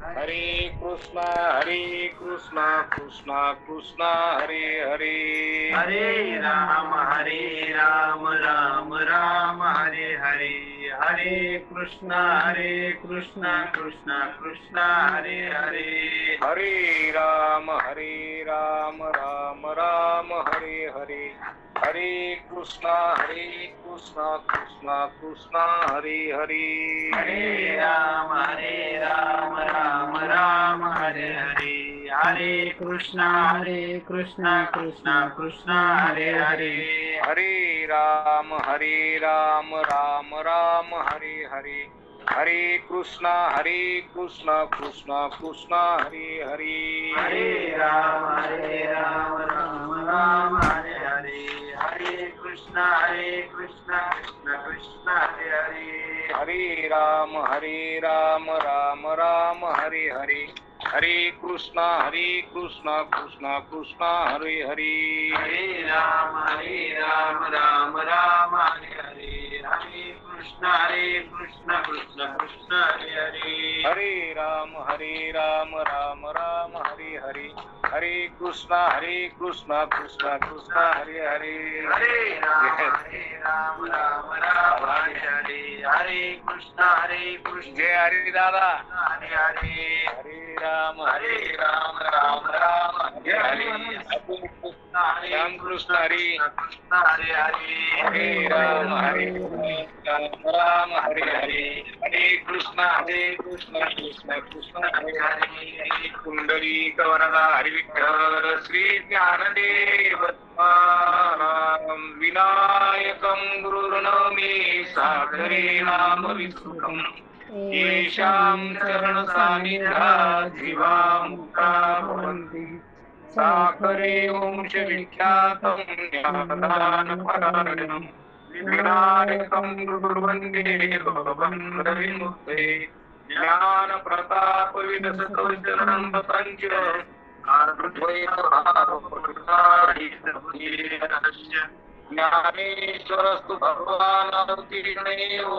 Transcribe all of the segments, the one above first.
हरे कृष्णा कृष्णा कृष्णा हरे हरे, हरे राम राम राम हरे हरे, हरे कृष्णा कृष्णा कृष्णा हरे हरे, हरे राम राम राम हरे हरे, हरे कृष्णा कृष्णा कृष्णा हरे हरे, हरे राम राम हरे हरे, हरे कृष्णा कृष्णा कृष्णा हरे हरे, हरे राम राम राम हरे हरे, हरे कृष्णा कृष्णा कृष्णा हरे हरे, हरे राम राम हरे हरे, हरे कृष्णा कृष्णा कृष्णा हरे हरे, हरे राम राम राम हरे हरे, हरे कृष्णा कृष्णा कृष्णा हरे हरे, हरे राम राम हरे हरे, हरे कृष्णा कृष्णा हरे हरे, हरे राम राम हरे हरे, हरे कृष्णा कृष्णा कृष्णा हरे हरे, हरे राम हरे हरे, हरे कृष्णा जय हरी दादा, हरे हरे, हरे राम राम जय हरी राम कृष्ण हरी, कृष्णा हरे हरे, हरे राम राम हरे हरे, हरे कृष्णा कृष्णा हरे हरे, कुंडली कवरदा हरी विठ्ठल, श्री ज्ञानदेव तुकाराम, विनायकं गुरुर्नौमि सादरे नाम विस्तुतम्, येषां चरण सान्निध्यात् जीवामुक्ता भवन्ति, साकरे वंश विख्यातं ज्ञानदानपरायणं, विनायकं गुरुर्वन्दे भवबन्धविमुक्ते, ज्ञानप्रताप विकसकौशलं तपञ्च ज्ञानेश्वरस्तु भगवान् अवतीर्णेव,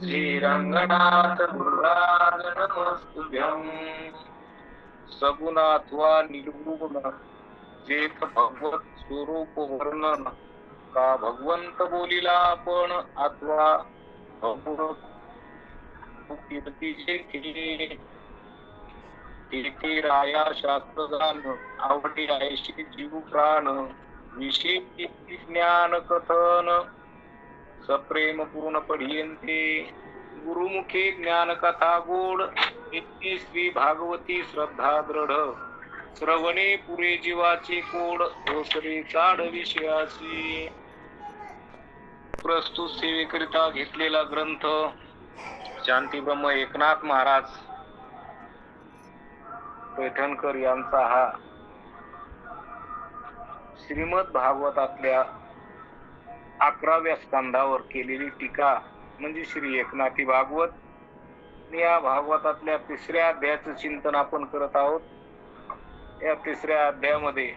श्रीरंगनाथ गुरुराज नमस्तुभ्यं, सगुणात्वा निर्गुण जेथ भगवत स्वरूप वर्णन, का भगवंत बोलिला आपण अथवा भगवत कीर्तीचे केले, तेथे राया शास्त्रदान आवडी आयशी जीव प्राण, विषयी ज्ञान कथन सप्रेम पूर्ण पढियंते, गुरुमुखे ज्ञान कथा गोड, इतकी श्री भागवती श्रद्धा दृढ, श्रवणे पुरे जीवाचे कोड, ओसरे चाड विषयाची. प्रस्तुत सेवेकरिता घेतलेला ग्रंथ शांतीब्रह्म एकनाथ महाराज पैठणकर यांचा हा श्रीमद भागवतातल्या 11व्या स्कंधावर केलेली टीका म्हणजे श्री एकनाथी भागवत. या भागवतातल्या 3ऱ्या अध्यायाचं चिंतन आपण करत आहोत. या 3ऱ्या अध्यायामध्ये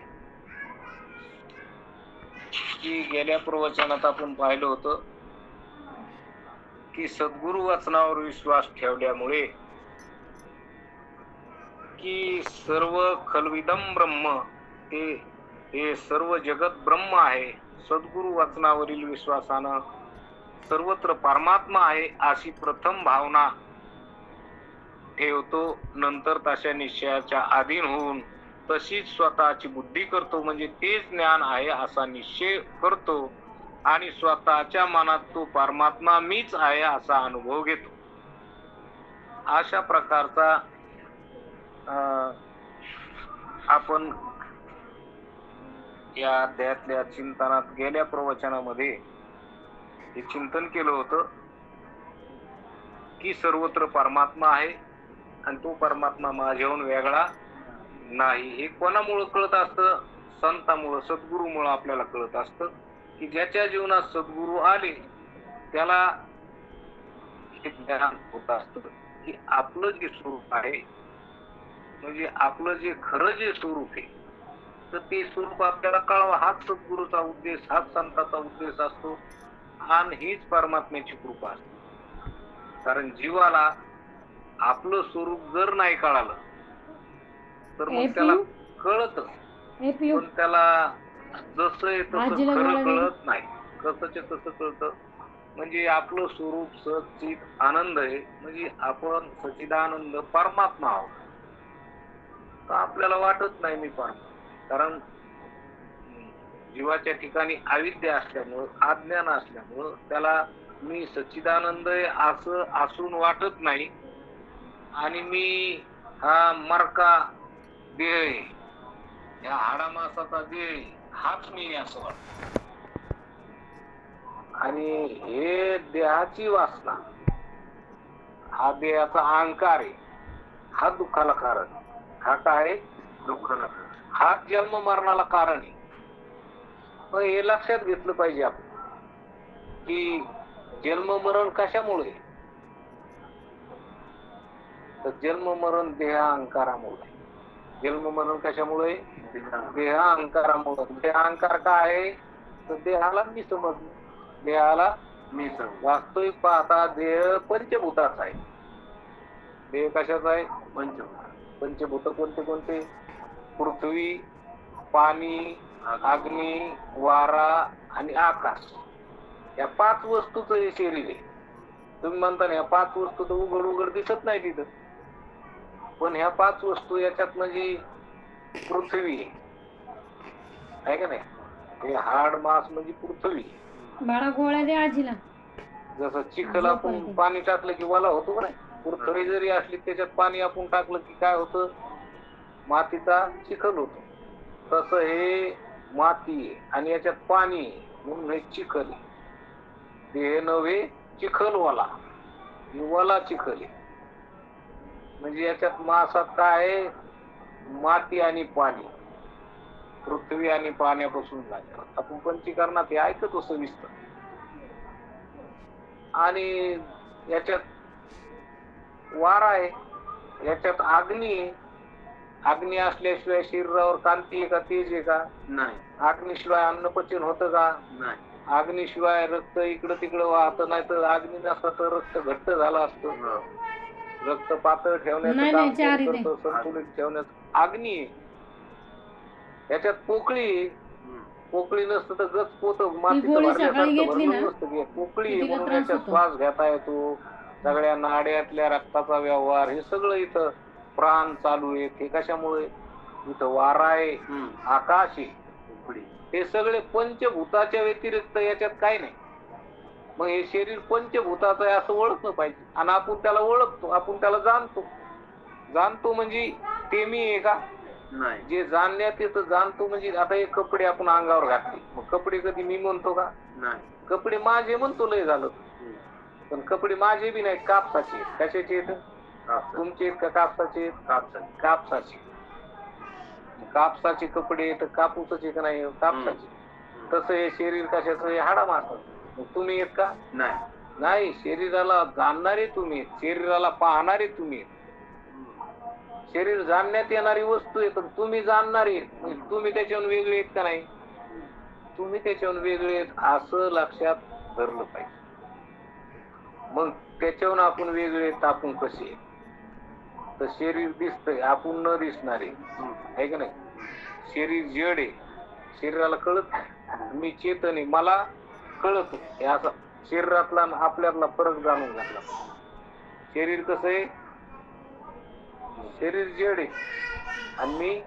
की गेल्या प्रवचनात आपण पाहिलं होतं की सद्गुरु वचनावर विश्वास ठेवल्यामुळे की सर्व खलविदम ब्रह्म, हे सर्व जगत ब्रह्म आहे, सद्गुरु वचनावरील विश्वासानं सर्वत्र परमात्मा आहे अशी प्रथम भावना ठेवतो. नंतर तशा निश्चयाच्या अधीन होऊन तशीच स्वतःची बुद्धी करतो, म्हणजे तेच ज्ञान आहे असा निश्चय करतो आणि स्वतःच्या मनात तो परमात्मा मीच आहे असा अनुभव घेतो. अशा प्रकारचा आपण या अध्यायातल्या चिंतनात गेल्या प्रवचनामध्ये हे चिंतन केलं होतं की सर्वत्र परमात्मा आहे आणि तो परमात्मा माझ्याहून वेगळा नाही. हे कोणामुळे कळत असतं? संतामुळे, सद्गुरूमुळे आपल्याला कळत असतं की ज्याच्या जीवनात सद्गुरू आले त्याला हे ज्ञान होत असतं की आपलं जे स्वरूप आहे, म्हणजे आपलं जे खरं जे स्वरूप आहे, तर ते स्वरूप आपल्याला कळावं हाच सद्गुरूचा उद्देश, हाच संताचा उद्देश असतो आणि हीच परमात्म्याची कृपा असते. कारण जीवाला आपलं स्वरूप जर नाही कळालं तर ए मग त्याला पिऊ कळत, ए पिऊ पण त्याला जसं आहे तसं आजीला खरं गोळ्या दे. कळत नाही. कसंच्या तसं कळतं. म्हणजे आपलं स्वरूप सच्चित आनंद आहे, म्हणजे आपण सच्चिदानंद परमात्मा आहोत. तर आपल्याला वाटत नाही मी परमात्मा, कारण जीवाच्या ठिकाणी अविद्या असल्यामुळं, अज्ञान असल्यामुळं त्याला मी सच्चिदानंद आहे असं असून वाटत नाही. आणि मी हा मरका देह आहे, या हाडामासाचा देह आहे, हाच मी असं वाटत. आणि हे देहाची वासना, हा देहाचा अहंकार आहे, हा दुःखाला कारण. हा काय दुःखाला कारण, हा जन्म मरणाला कारण आहे. पण हे लक्षात घेतलं पाहिजे आपण की जन्म मरण कशामुळे, तर जन्म मरण देह अहंकारामुळे. जन्म मरण कशामुळे, देह अहंकारामुळे. देह अहंकार काय आहे, तर देहाला मी समजलं, देहाला मी समज. वास्तविक पाहता देह पंचभूताचा आहे. देह कशाचा आहे, पंचभूत. पंचभूत कोणते कोणते, पृथ्वी, पाणी, अग्नी, वारा आणि आकाश, या 5 वस्तूचं हे शरीर आहे. तुम्ही म्हणता ना या 5 वस्तू तर उघड उघड दिसत नाही तिथं, पण ह्या 5 वस्तू याच्यात म्हणजे पृथ्वी आहे का नाही, हे हाड मास म्हणजे पृथ्वी. बाळा गोळ्या दे आजीला. जसं चिखल आपण पाणी टाकलं की वाला होतो का नाही, पृथ्वी जरी असली त्याच्यात पाणी आपण टाकलं की काय होतं, मातीचा चिखल होतो. तसं हे माती आहे आणि याच्यात पाणी आहे, म्हणून हे चिखल आहे. हे नव्हे चिखलवाला, वाला चिखल आहे. म्हणजे याच्यात मासात काय आहे, माती आणि पाणी, पृथ्वी आणि पाण्यापासून झाले. आपण पंचीकरणात हे ऐकतो सविस्तर. आणि याच्यात वारा आहे, याच्यात अग्नी आहे. अग्नी असल्याशिवाय शरीरावर कांती आहे का, तेज आहे का, नाही. अग्नीशिवाय अन्न पचन होतं का, नाही. अग्नीशिवाय रक्त इकडं तिकडं वाहत नाही, तर अग्नी नसता तर रक्त घट्ट झालं असतं. रक्त पातळ ठेवण्याचं काम करतं, संतुलित ठेवण्याचं अग्नी आहे. याच्यात पोकळी आहे, पोकळी नसतं तर गच पोत मातीचं भरल्यासारखं भरलं नसतं. पोकळी आहे म्हणून याच्यात श्वास घेता येतो, सगळ्या नाड्यातल्या रक्ताचा व्यवहार, हे सगळं इथं प्राण चालू आहे. हे कशामुळे, इथं वारा आहे, आकाश आहे, हे सगळे पंचभूताच्या व्यतिरिक्त याच्यात काही नाही. मग हे शरीर पंचभूताचं आहे असं ओळखलं पाहिजे. आणि आपण त्याला ओळखतो, आपण त्याला जाणतो. जाणतो म्हणजे ते मी आहे का, नाही. जे जाणण्यात येतं जाणतो म्हणजे, आता हे कपडे आपण अंगावर घातले, मग कपडे कधी मी म्हणतो का, नाही. कपडे माझे म्हणतो, लय झालं. पण कपडे माझे बी नाही, कापसाचे. कशाचे आहेत, तुमचे आहेत का कापसाचे, कापसाचे. कापसाचे कपडे तर कापूसचे का नाही, कापसाचे. तसं हे शरीर कशाचं, हे हाडामासाचं. मग तुम्ही आहेत का, नाही. शरीराला जाणणारे तुम्ही आहेत, शरीराला पाहणारे तुम्ही आहेत. शरीर जाणण्यात येणारी वस्तू आहे, पण तुम्ही जाणणारे आहेत. तुम्ही त्याच्याहून वेगळे आहेत का नाही, तुम्ही त्याच्याहून वेगळे आहेत असं लक्षात धरलं पाहिजे. मग त्याच्याहून आपण वेगळे आहेत, आपण कसे आहेत. तर शरीर दिसतंय, आपण न दिसणारे आहे का नाही. शरीर जड आहे, शरीराला कळत नाही. मी चेतन आहे, मला कळत. हे असं शरीरातला आपल्यातला फरक जाणून घातला. शरीर कसं आहे, शरीर जड आहे आणि मी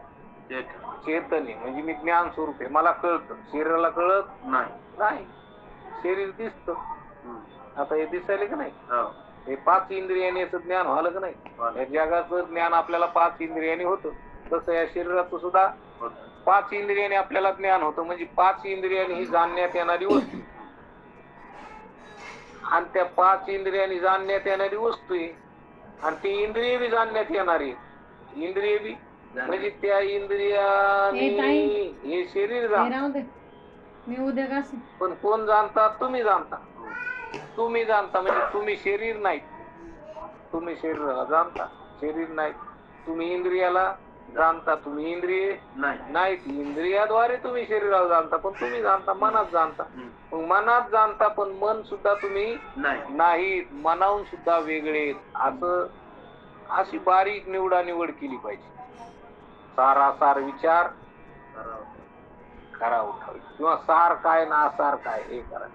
चेतन आहे, म्हणजे मी ज्ञान स्वरूप आहे, मला कळतं. शरीराला कळत नाही. शरीर दिसत. आता हे दिसायला का नाही, हे 5 इंद्रियाने याचं ज्ञान व्हायला का नाही. या जगाचं ज्ञान आपल्याला 5 इंद्रियाने होतं, तसं या शरीराचं सुद्धा 5 इंद्रियाने आपल्याला ज्ञान होतं. म्हणजे 5 इंद्रियाने ही जाणण्यात येणारी वस्तू, आणि त्या 5 इंद्रियाने जाणण्यात येणारी वस्तू आहे, आणि ती इंद्रिय बी जाणण्यात येणारी. इंद्रिय बी म्हणजे त्या इंद्रियाने हे शरीर जाणतं. मी उद्या का, पण कोण जाणता, तुम्ही जाणता. तुम्ही जाणता म्हणजे तुम्ही शरीर नाही, तुम्ही शरीराला जाणता, शरीर नाही. तुम्ही इंद्रियाला जाणता, तुम्ही इंद्रिय नाही. इंद्रियाद्वारे तुम्ही शरीराला जाणता, पण तुम्ही जाणता, मनात जाणता. मग मनात जाणता, पण मन सुद्धा तुम्ही नाही. मनाहून सुद्धा वेगळे असं अशी बारीक निवड केली पाहिजे. सारासार विचार करा उठावी, किंवा सार काय ना आसार काय हे करा.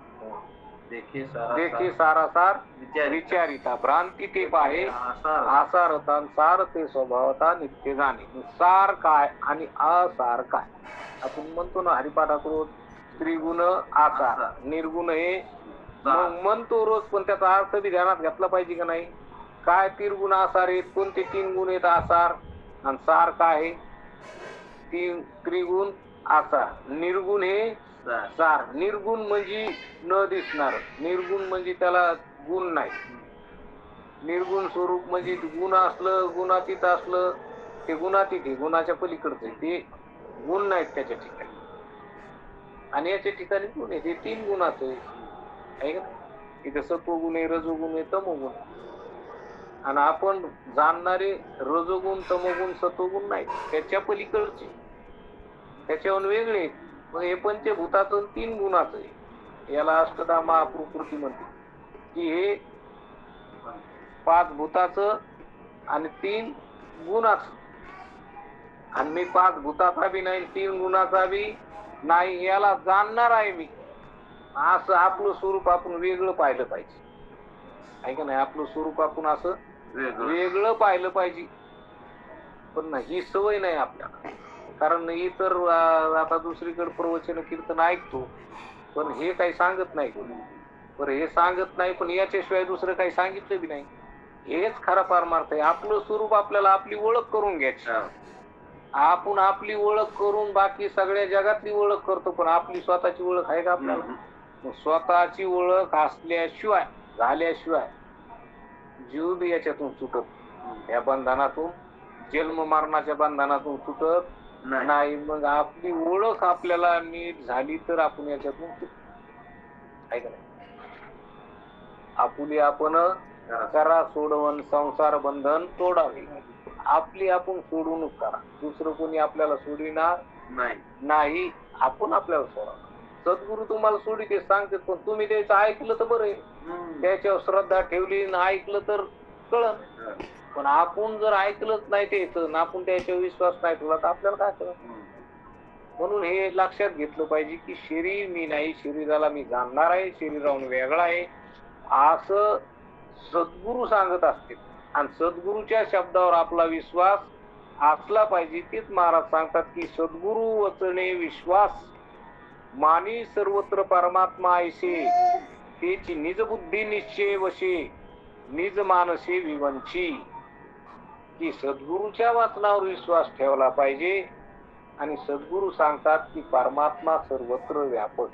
देखी सारासार विचारिता भ्रांती ते पाहे आसारता सार ते स्वभावता नित्य जाणे. सार काय आणि असार काय आपण म्हणतो ना हरिपाठात रोज. त्रिगुण आसार निर्गुण हे मग म्हणतो रोज, पण त्याचा अर्थ बी ध्यानात घेतला पाहिजे का नाही. काय त्रिगुण आसार आहेत, कोणते 3 गुण आहेत आसार, आणि सार काय आहे त्रिगुण आसार. निर्गुण हे सार. निर्गुण म्हणजे न दिसणार, निर्गुण म्हणजे त्याला गुण नाही. निर्गुण स्वरूप म्हणजे गुण असलं गुणातीत असलं ते गुणातीत आहे, गुणाच्या पलीकडचं आहे, ते गुण नाहीत त्याच्या ठिकाणी. आणि याच्या ठिकाणी गुण आहे, ते 3 गुणाचं आहे का. इथे सत्वगुण आहे, रजोगुण आहे, तमोगुण. आणि आपण जाणणारे रजोगुण तमोगुण सत्वगुण नाही, त्याच्या पलीकडचे, त्याच्यावर वेगळे. मग हे पंचभूताचं 3 गुणाचं आहे. याला अष्टधामा अप्रकृती म्हणते, की हे 5 भूताचं आणि 3 गुणाचं. आणि मी 5 भूताचा बी नाही 3 गुणाचा बी नाही, याला जाणणार आहे मी. असं आपलं स्वरूप आपण वेगळं पाहिलं पाहिजे, आहे का नाही. आपलं स्वरूप आपण असं वेगळं पाहिलं पाहिजे. पण ही सवय नाही आपल्याला. कारण इतर आता दुसरीकडे प्रवचन कीर्तन ऐकतो, पण हे काही सांगत नाही कोणी. बरं हे सांगत नाही, पण याच्याशिवाय दुसरं काही सांगितलं बी नाही. हेच खरा पारमार्थ आहे. आपलं स्वरूप आपल्याला आपली ओळख करून घ्यायची. आपण आपली ओळख करून बाकी सगळ्या जगातली ओळख करतो, पण आपली स्वतःची ओळख आहे का आपल्याला. स्वतःची ओळख असल्याशिवाय झाल्याशिवाय जीव बी याच्यातून सुटत, या बंधनातून जन्म मरणाच्या बंधनातून सुटत नाही. मग आपली ओळख आपल्याला नीट झाली तर आपण याच्यातून आहे का नाही. आपुली आपण करा सोडवण संसार बंधन तोडावे. आपली आपण सोडवणूक करा, दुसरं कोणी आपल्याला सोडविणार नाही. आपण आपल्याला सोडा. सद्गुरु तुम्हाला सोडी ते सांगते, पण तुम्ही त्याचं ऐकलं तर बरं आहे, त्याच्यावर श्रद्धा ठेवली ना ऐकलं तर कळलं. पण आपण जर ऐकलंच नाही त्याचं, आपण त्याच्यावर विश्वास नाही ठेवला तर आपल्याला काय कळलं. म्हणून हे लक्षात घेतलं पाहिजे की शरीर मी नाही, शरीराला मी जाणणार आहे, शरीराहून वेगळा आहे असं सद्गुरु सांगत असतील. आणि सद्गुरूच्या शब्दावर आपला विश्वास असला पाहिजे. तेच महाराज सांगतात की सद्गुरु वचने विश्वास मानी सर्वत्र परमात्मा ऐसे, त्याची निज बुद्धी निश्चय वशे निज मानसे विवंची. की सद्गुरूच्या वचनावर विश्वास ठेवला पाहिजे. आणि सद्गुरु सांगतात की परमात्मा सर्वत्र व्यापक.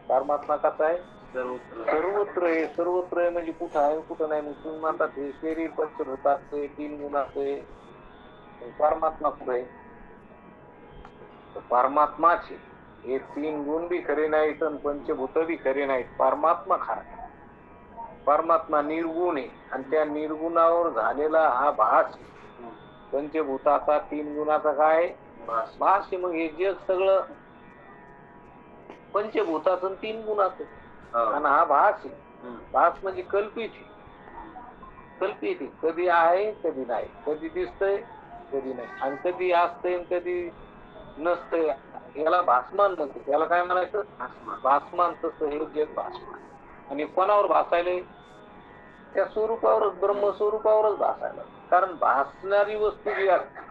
परमात्मा कसा आहे, सर्वत्र आहे. सर्वत्र आहे म्हणजे कुठं आहे कुठं नाही. मग तुम्ही म्हणतात हे शरीर पंचभूताचं आहे, 3 गुणाचं आहे, परमात्मा कुठं आहे. परमात्माचे हे 3 गुण बी खरे नाहीत आणि पंचभूत बी खरे नाहीत. परमात्मा खरा. परमात्मा निर्गुण आहे आणि त्या निर्गुणावर झालेला हा भास पंचभूताचा 3 गुणाचा काय भास आहे. मग हे जग सगळं पंचभूताचं 3 गुणाचं आणि हा भास आहे. भास म्हणजे कल्पित आहे. कल्पित आहे, कधी आहे कधी नाही, कधी दिसतंय कधी नाही, आणि कधी असतंय कधी नसतंय. याला भासमान म्हणते. त्याला काय म्हणायचं, भासमान. तसं हे जग भासमान. आणि कोणावर भासायलंय, त्या स्वरूपावरच, ब्रह्मस्वरूपावरच भासायला. कारण भासणारी वस्तू जी असते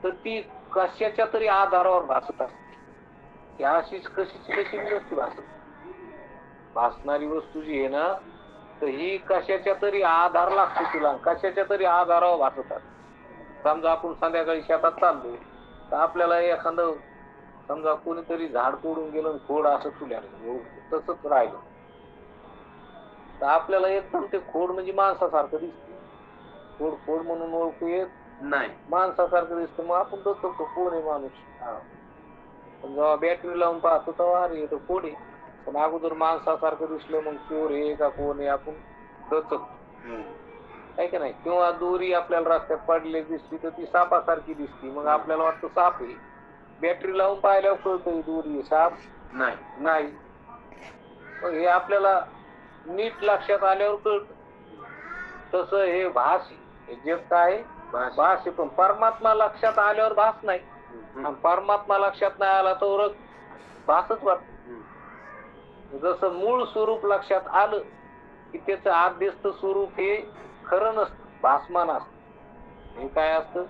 तर ती कशाच्या तरी आधारावर भासत असते. त्या अशीच कशी नसते भासत. भासणारी वस्तू जी आहे ना, तर ही कशाच्या तरी आधार लागतो तिला, कशाच्या तरी आधारावर भासत असते. समजा आपण संध्याकाळी शेतात चाललोय तर आपल्याला एखादं समजा कोणीतरी झाड तोडून गेलं, खोड असं तुल्यानं तसंच राहिलं तर आपल्याला एकदम ते खोड म्हणजे माणसासारखं दिसते. खोड म्हणून ओळखू येत नाही, माणसासारखं दिसतं. मग आपण बघतो कोण आहे माणूस. पण जेव्हा बॅटरी लावून पाहतो तेव्हा अरे तो खोड आहे. पण अगोदर माणसासारखं दिसलं, मग चोर आहे का कोण आहे आपण दचकतो, आहे का नाही. किंवा दोरी आपल्याला रस्त्यात पडलेली दिसली तर ती सापासारखी दिसती, मग आपल्याला वाटतं साप आहे. बॅटरी लावून पाहिल्यावर कळतं दोरी साप नाही. मग हे आपल्याला नीट लक्षात आल्यावर कळतं. तसं हे भास हे जग काय भास. भास आहे, पण परमात्मा लक्षात आल्यावर भास नाही. आणि परमात्मा लक्षात नाही आला तर भासच वाटत. जसं मूळ स्वरूप लक्षात आलं की त्याचं आद्यस्थ स्वरूप हे खरं नसतं, भासमान असत. हे काय असतं?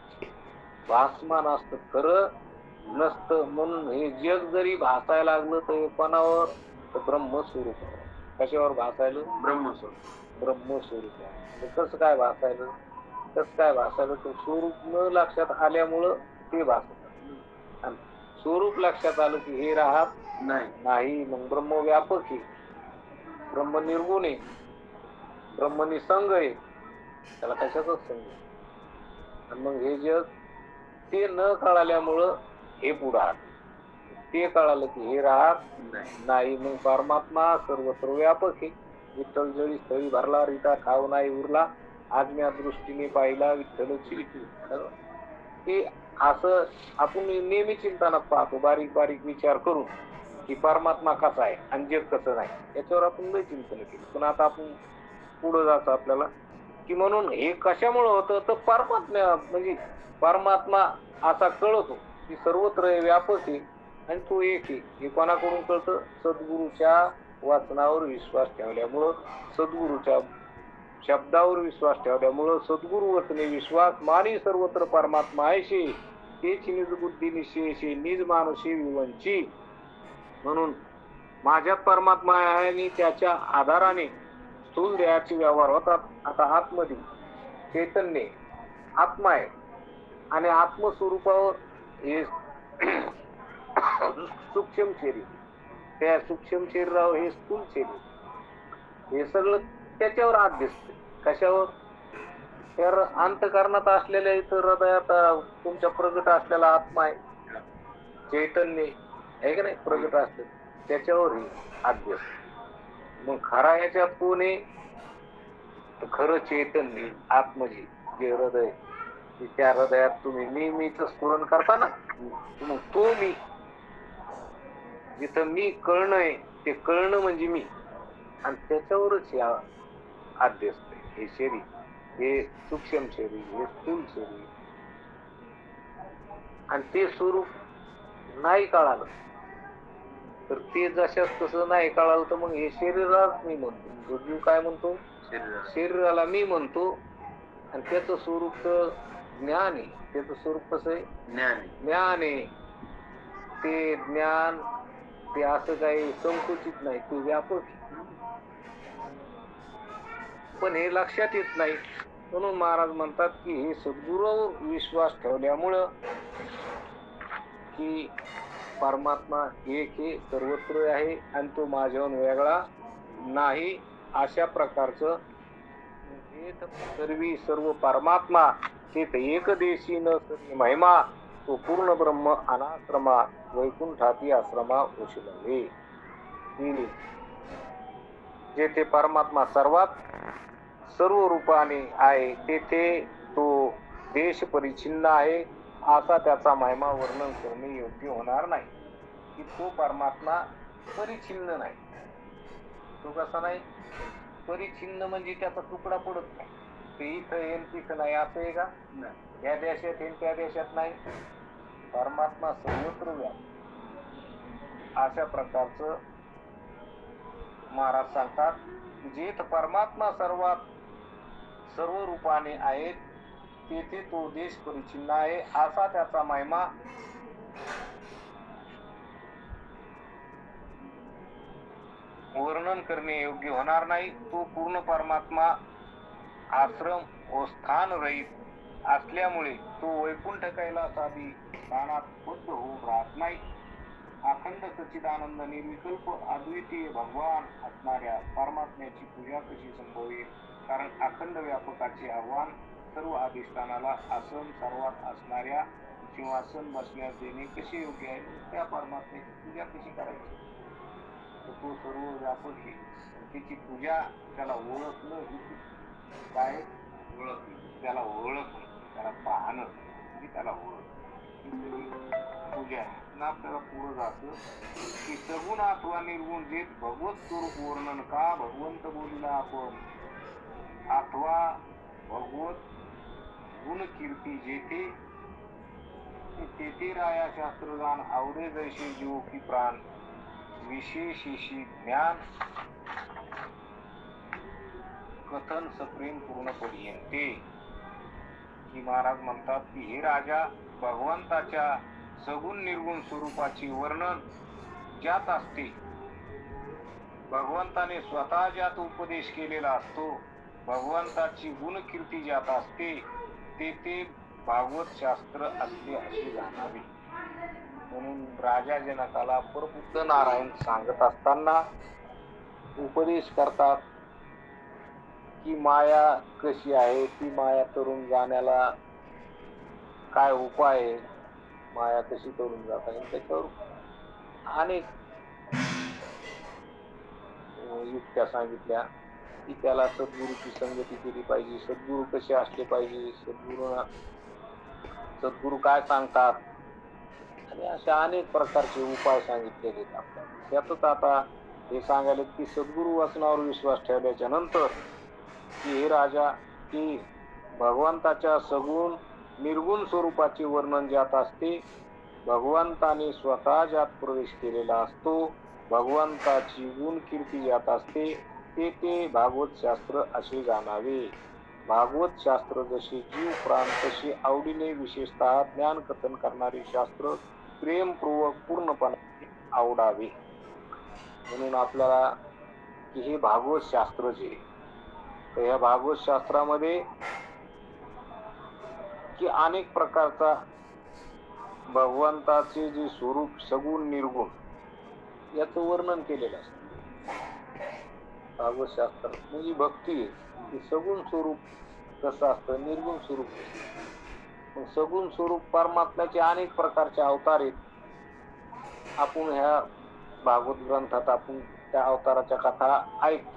भासमान असतं, खरं नसतं. म्हणून हे जग जरी भासायला लागलं तर हे कोणावर? तर ब्रह्मस्वरूप. कशावर भासायला? ब्रह्मस्वरूप. ब्रह्मस्वरूप. कसं काय भासायलं? कसं काय भासायलं? तर स्वरूप न लक्षात आल्यामुळं ते भासत. आणि स्वरूप लक्षात आलं की हे राहत नाही. मग ब्रह्म व्यापक आहे, ब्रह्म निर्गुण आहे, ब्रह्म निसंग आहे, त्याला कशाचाच संग. आणि मग हे जग ते न कळाल्यामुळं हे पुढं आलं. ते कळालं की हे राहत नाही. मग परमात्मा सर्वत्र व्यापक आहे. विठ्ठल जळी स्थळी भरला, रिता ठाव नाही उरला, आज्ञा दृष्टीने पाहिला विठ्ठलची. ते असं आपण नेहमी चिंतनात पाहतो, बारीक बारीक विचार करून की परमात्मा कसा आहे आणि जग कसं नाही. याच्यावर आपण लय चिंतन केलं. पण आता आपण पुढे जायचं आपल्याला की म्हणून हे कशामुळे होतं तर परमात्मा म्हणजे परमात्मा असा कळतो की सर्वत्र व्यापक आहे आणि तो एक आहे. हे कोणाकडून कळतं? सद्गुरूच्या वाचनावर विश्वास ठेवल्यामुळं, सद्गुरूच्या शब्दावर विश्वास ठेवल्यामुळं, सद्गुरु वचने विश्वास मानी सर्वत्र परमात्मा आहेशे, तेच निज बुद्धी निश्चयशे, निज मानुषी विवंची. म्हणून माझ्यात परमात्मा आहे आणि त्याच्या आधाराने स्थूल देहाचे व्यवहार होतात. आता आतमध्ये चैतन्य आत्मा आहे आणि आत्मस्वरूपावर हे सूक्ष्म शरीर, त्या सूक्ष्म शरीरावर हे स्थूल शरीर, हे सगळं त्याच्यावर आत दिसत. कशावर? तर अंतःकरणात असलेल्या इथं हृदयात तुमच्या प्रगट असलेला आत्मा आहे, चैतन्य आहे का नाही, प्रगट असले त्याच्यावर हे आत दिसत. मग खरा याच्यात कोण आहे? तर खरं चैतन्य आत्मजी जे हृदय, त्या हृदयात तुम्ही मीच स्फुरण करता ना, मग तो मी, जिथं मी कळणं आहे ते कळणं म्हणजे मी, आणि त्याच्यावरच या आद्य असते. हे शरीर, हे सूक्ष्म शरीर, हे स्थूल शरीर, आणि ते स्वरूप नाही कळालं तर ते जशाच तसं नाही कळालं तर मग हे शरीराला मी म्हणतो, जीव काय म्हणतो? शरीराला मी म्हणतो. आणि त्याचं स्वरूप तर ज्ञान आहे. त्याचं स्वरूप कसं आहे? ज्ञान आहे. ते ज्ञान ते असं काही संकुचित नाही, ते व्यापक. पण हे लक्षात येत नाही. म्हणून महाराज म्हणतात की हे सद्गुरूवर विश्वास ठेवल्यामुळं की परमात्मा एक हे सर्वत्र आहे आणि तो माझ्याहून वेगळा नाही, अशा प्रकारचं सर्वी सर्व परमात्मा तेथ एकदेशी न सरी महिमा, तो पूर्ण ब्रह्म अनाश्रमा वैकुंठाती आश्रमा उशलवे. जेथे परमात्मा सर्वात सर्व रूपाने आहे तेथे तो देश परिच्छिन्न आहे, असा त्याचा महिमा वर्णन करणे योग्य होणार नाही. की तो परमात्मा परिच्छिन्न नाही. तो कसा नाही? परिच्छिन्न म्हणजे त्याचा तुकडा पडत नाही. ते इथं येईल तिथं नाही असं आहे का? या देशात येईल त्या देशात नाही. परमात्मा सर्वत्र व्यापक, अशा प्रकारचं महाराज सांगतात. जेथ परमात्मा सर्व रूपाने आहेत तेथे तो देश परिच्छिन्न आहे, असा त्याचा महिमा वर्णन करणे योग्य होणार नाही. तो पूर्ण परमात्मा आश्रम व स्थान रहित असल्यामुळे तो वैकुंठ कैलासादी स्थानात बुद्ध होऊन राहत नाही. अखंड सच्चिदानंद निर्विकल्प अद्वितीय भगवान असणाऱ्या परमात्म्याची पूजा कशी संभवेल? कारण अखंड व्यापकाचे आव्हान सर्व अधिष्ठानाला आसन सर्वात असणाऱ्या सिंहासन बसण्यास देणे कसे योग्य आहे? त्या परमात्म्याची पूजा कशी करायची? तो सर्व व्यापक आहे, त्याची पूजा त्याला ओळखणं, काय ओळखणं, त्याला ओळखणं, त्याला पाहणं म्हणजे त्याला ओळख पूजा ना. आपल्याला पुढं जातं की सगुण अथवा निर्गुण जे भगवत स्वरूप वर्णन का भगवंत बोलला आपण, अथवा भगवत गुण कीर्ती जेथे तेथे राया शास्त्रगान आवडे जैसे जीव की प्राण विशेषी ज्ञान कथन सप्रेम पूर्ण पर्यंते. की महाराज म्हणतात की हे राजा, भगवंताच्या सगुण निर्गुण स्वरूपाचे वर्णन ज्यात असते, भगवंताने स्वतः ज्यात उपदेश केलेला असतो, भगवंताची गुणकीर्ती ज्यात असते, ते भागवत शास्त्र असते असे जाणावे. म्हणून राजा जनकाला प्रबुद्ध नारायण सांगत असताना उपदेश करतात की माया कशी आहे, ती माया तरुण जाण्याला काय उपाय आहे, माया कशी तरुण जाता येईल त्याच्यावर अनेक युक्त्या सांगितल्या. की त्याला सद्गुरूची संगती केली पाहिजे, सद्गुरू कसे असले पाहिजे, सद्गुरू काय सांगतात, आणि अशा अनेक प्रकारचे उपाय सांगितलेले आहेत. त्यातच आता हे सांगायला की सद्गुरू वचनावर विश्वास ठेवल्याच्या नंतर की हे राजा, की भगवंताच्या सगुण निर्गुण स्वरूपाचे वर्णन ज्यात असते, भगवंताने स्वतः ज्यात प्रवेश केलेला असतो, भगवंताची गुण कीर्ती ज्यात असते, ते भागवत शास्त्र असे जाणावे. भागवत शास्त्र जसे जीव प्राण तसे आवडीने विशेषतः ज्ञान कथन करणारे शास्त्र प्रेमपूर्वक पूर्णपणे आवडावे. म्हणून आपल्याला की हे भागवत शास्त्र जे, तर या भागवत शास्त्रामध्ये की अनेक प्रकारचा भगवंताचे जे स्वरूप सगुण निर्गुण याचं वर्णन केलेलं असतं. भागवत शास्त्र म्हणजे भक्ती आहे, सगुण स्वरूप कसं असतं, निर्गुण स्वरूप. सगुण स्वरूप परमात्म्याचे अनेक प्रकारचे अवतार आहेत. आपण ह्या भागवत ग्रंथात आपण त्या अवताराच्या कथा ऐकतो,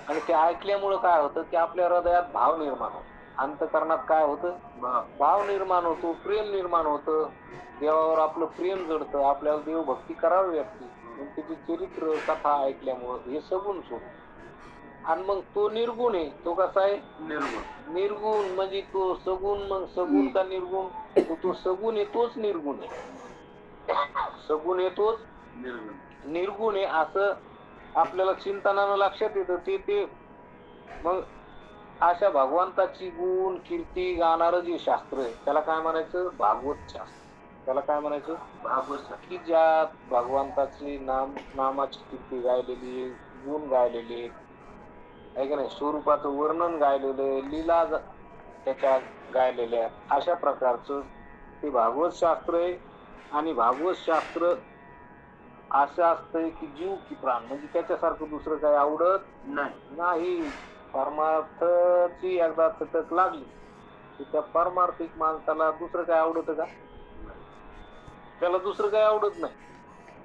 आणि ते ऐकल्यामुळं काय होतं की आपल्या हृदयात भाव निर्माण होतो, अंतःकरणात काय होतं, भाव निर्माण होतो, प्रेम निर्माण होतं, देवावर आपलं प्रेम जडतं, आपल्याला देवभक्ती करावी वाटते. त्याची चरित्र कथा ऐकल्यामुळं हे सगुण स्वरूप. आणि मग तो निर्गुण आहे, तो कसा आहे, निर्गुण म्हणजे तो सगुण. मग सगुण का निर्गुण, तो सगुण आहे तोच निर्गुण आहे, सगुण आहे तोच निर्गुण आहे, असं आपल्याला चिंतनानं लक्षात येतं. ते मग अशा भगवंताची गुण कीर्ती गाणारं जे शास्त्र आहे त्याला काय म्हणायचं, भागवत शास्त्र. त्याला काय म्हणायचं, भागवत शास्त्र. की ज्यात भगवंताची नामाची कीर्ती गायलेली, गुण गायलेले आहे का नाही, स्वरूपाचं वर्णन गायलेलं, लीला त्याच्या गायलेल्या, अशा प्रकारचं ते भागवत शास्त्र आहे. आणि भागवत शास्त्र असं असतंय की जीव की प्राण, म्हणजे त्याच्यासारखं दुसरं काही आवडत नाही. परमार्थाची एकदा चटक लागली की त्या परमार्थिक माणसाला दुसरं काय आवडत का, त्याला दुसरं काही आवडत नाही.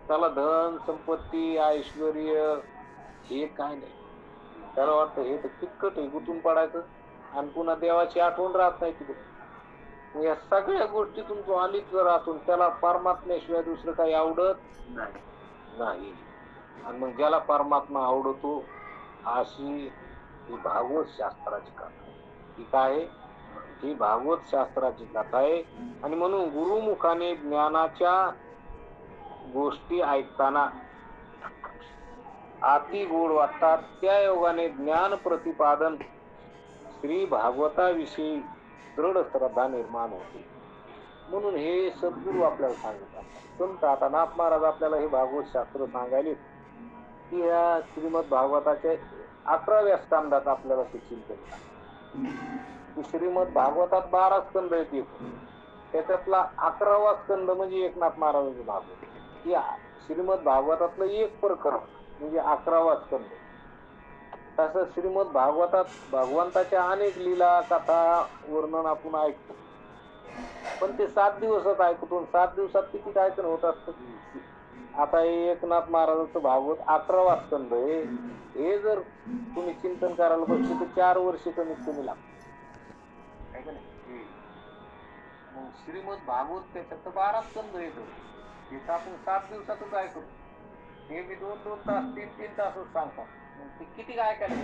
त्याला धन संपत्ती ऐश्वर हे काय नाही, त्याला वाटतं हे तर कितकट आहे, गुंतून पडायचं, आणि पुन्हा देवाची आठवण राहत नाही तिथे. या सगळ्या गोष्टीतून तो अलिप्त राहतो, त्याला परमात्म्याशिवाय दुसरं काही आवडत नाही. आणि मग ज्याला परमात्मा आवडतो अशी ही भागवत शास्त्राची कथा आहे. ही काय आहे, ही भागवत शास्त्राची कथा आहे. आणि म्हणून गुरुमुखाने ज्ञानाच्या गोष्टी ऐकताना अति गोड वाटतात, त्या योगाने ज्ञान प्रतिपादन श्री भागवताविषयी दृढ श्रद्धा निर्माण होते. म्हणून हे सद्गुरू आपल्याला सांगतात. संत आता नाथ महाराज आपल्याला हे भागवत शास्त्र सांगायले की या श्रीमद भागवताच्या 11व्या स्कंदात आपल्याला ते चिंतन की श्रीमद भागवतात 12 स्कंद आहेत, त्याच्यातला 11वा स्कंद म्हणजे एकनाथ महाराजांचे भागवत. या श्रीमद भागवतातलं एक प्रकरण म्हणजे 11वा स्कंद. तसं श्रीमद भागवतात भगवंताच्या अनेक लीला कथा वर्णन आपण ऐकतो, पण ते 7 दिवसात ऐकतो. 7 दिवसात किती काय होत असतं. आता एकनाथ महाराजांचं भागवत 11वा स्कंद आहे, हे जर तुम्ही चिंतन करायला बसले तर 4 वर्ष कमीत कमी लागतात. श्रीमद भागवत त्याच्यात 12 स्कंद येतो, हे आपण 7 दिवसातच ऐकतो. हे मी 2-2 तास 3-3 तासच सांगतात. ते किती ऐकायला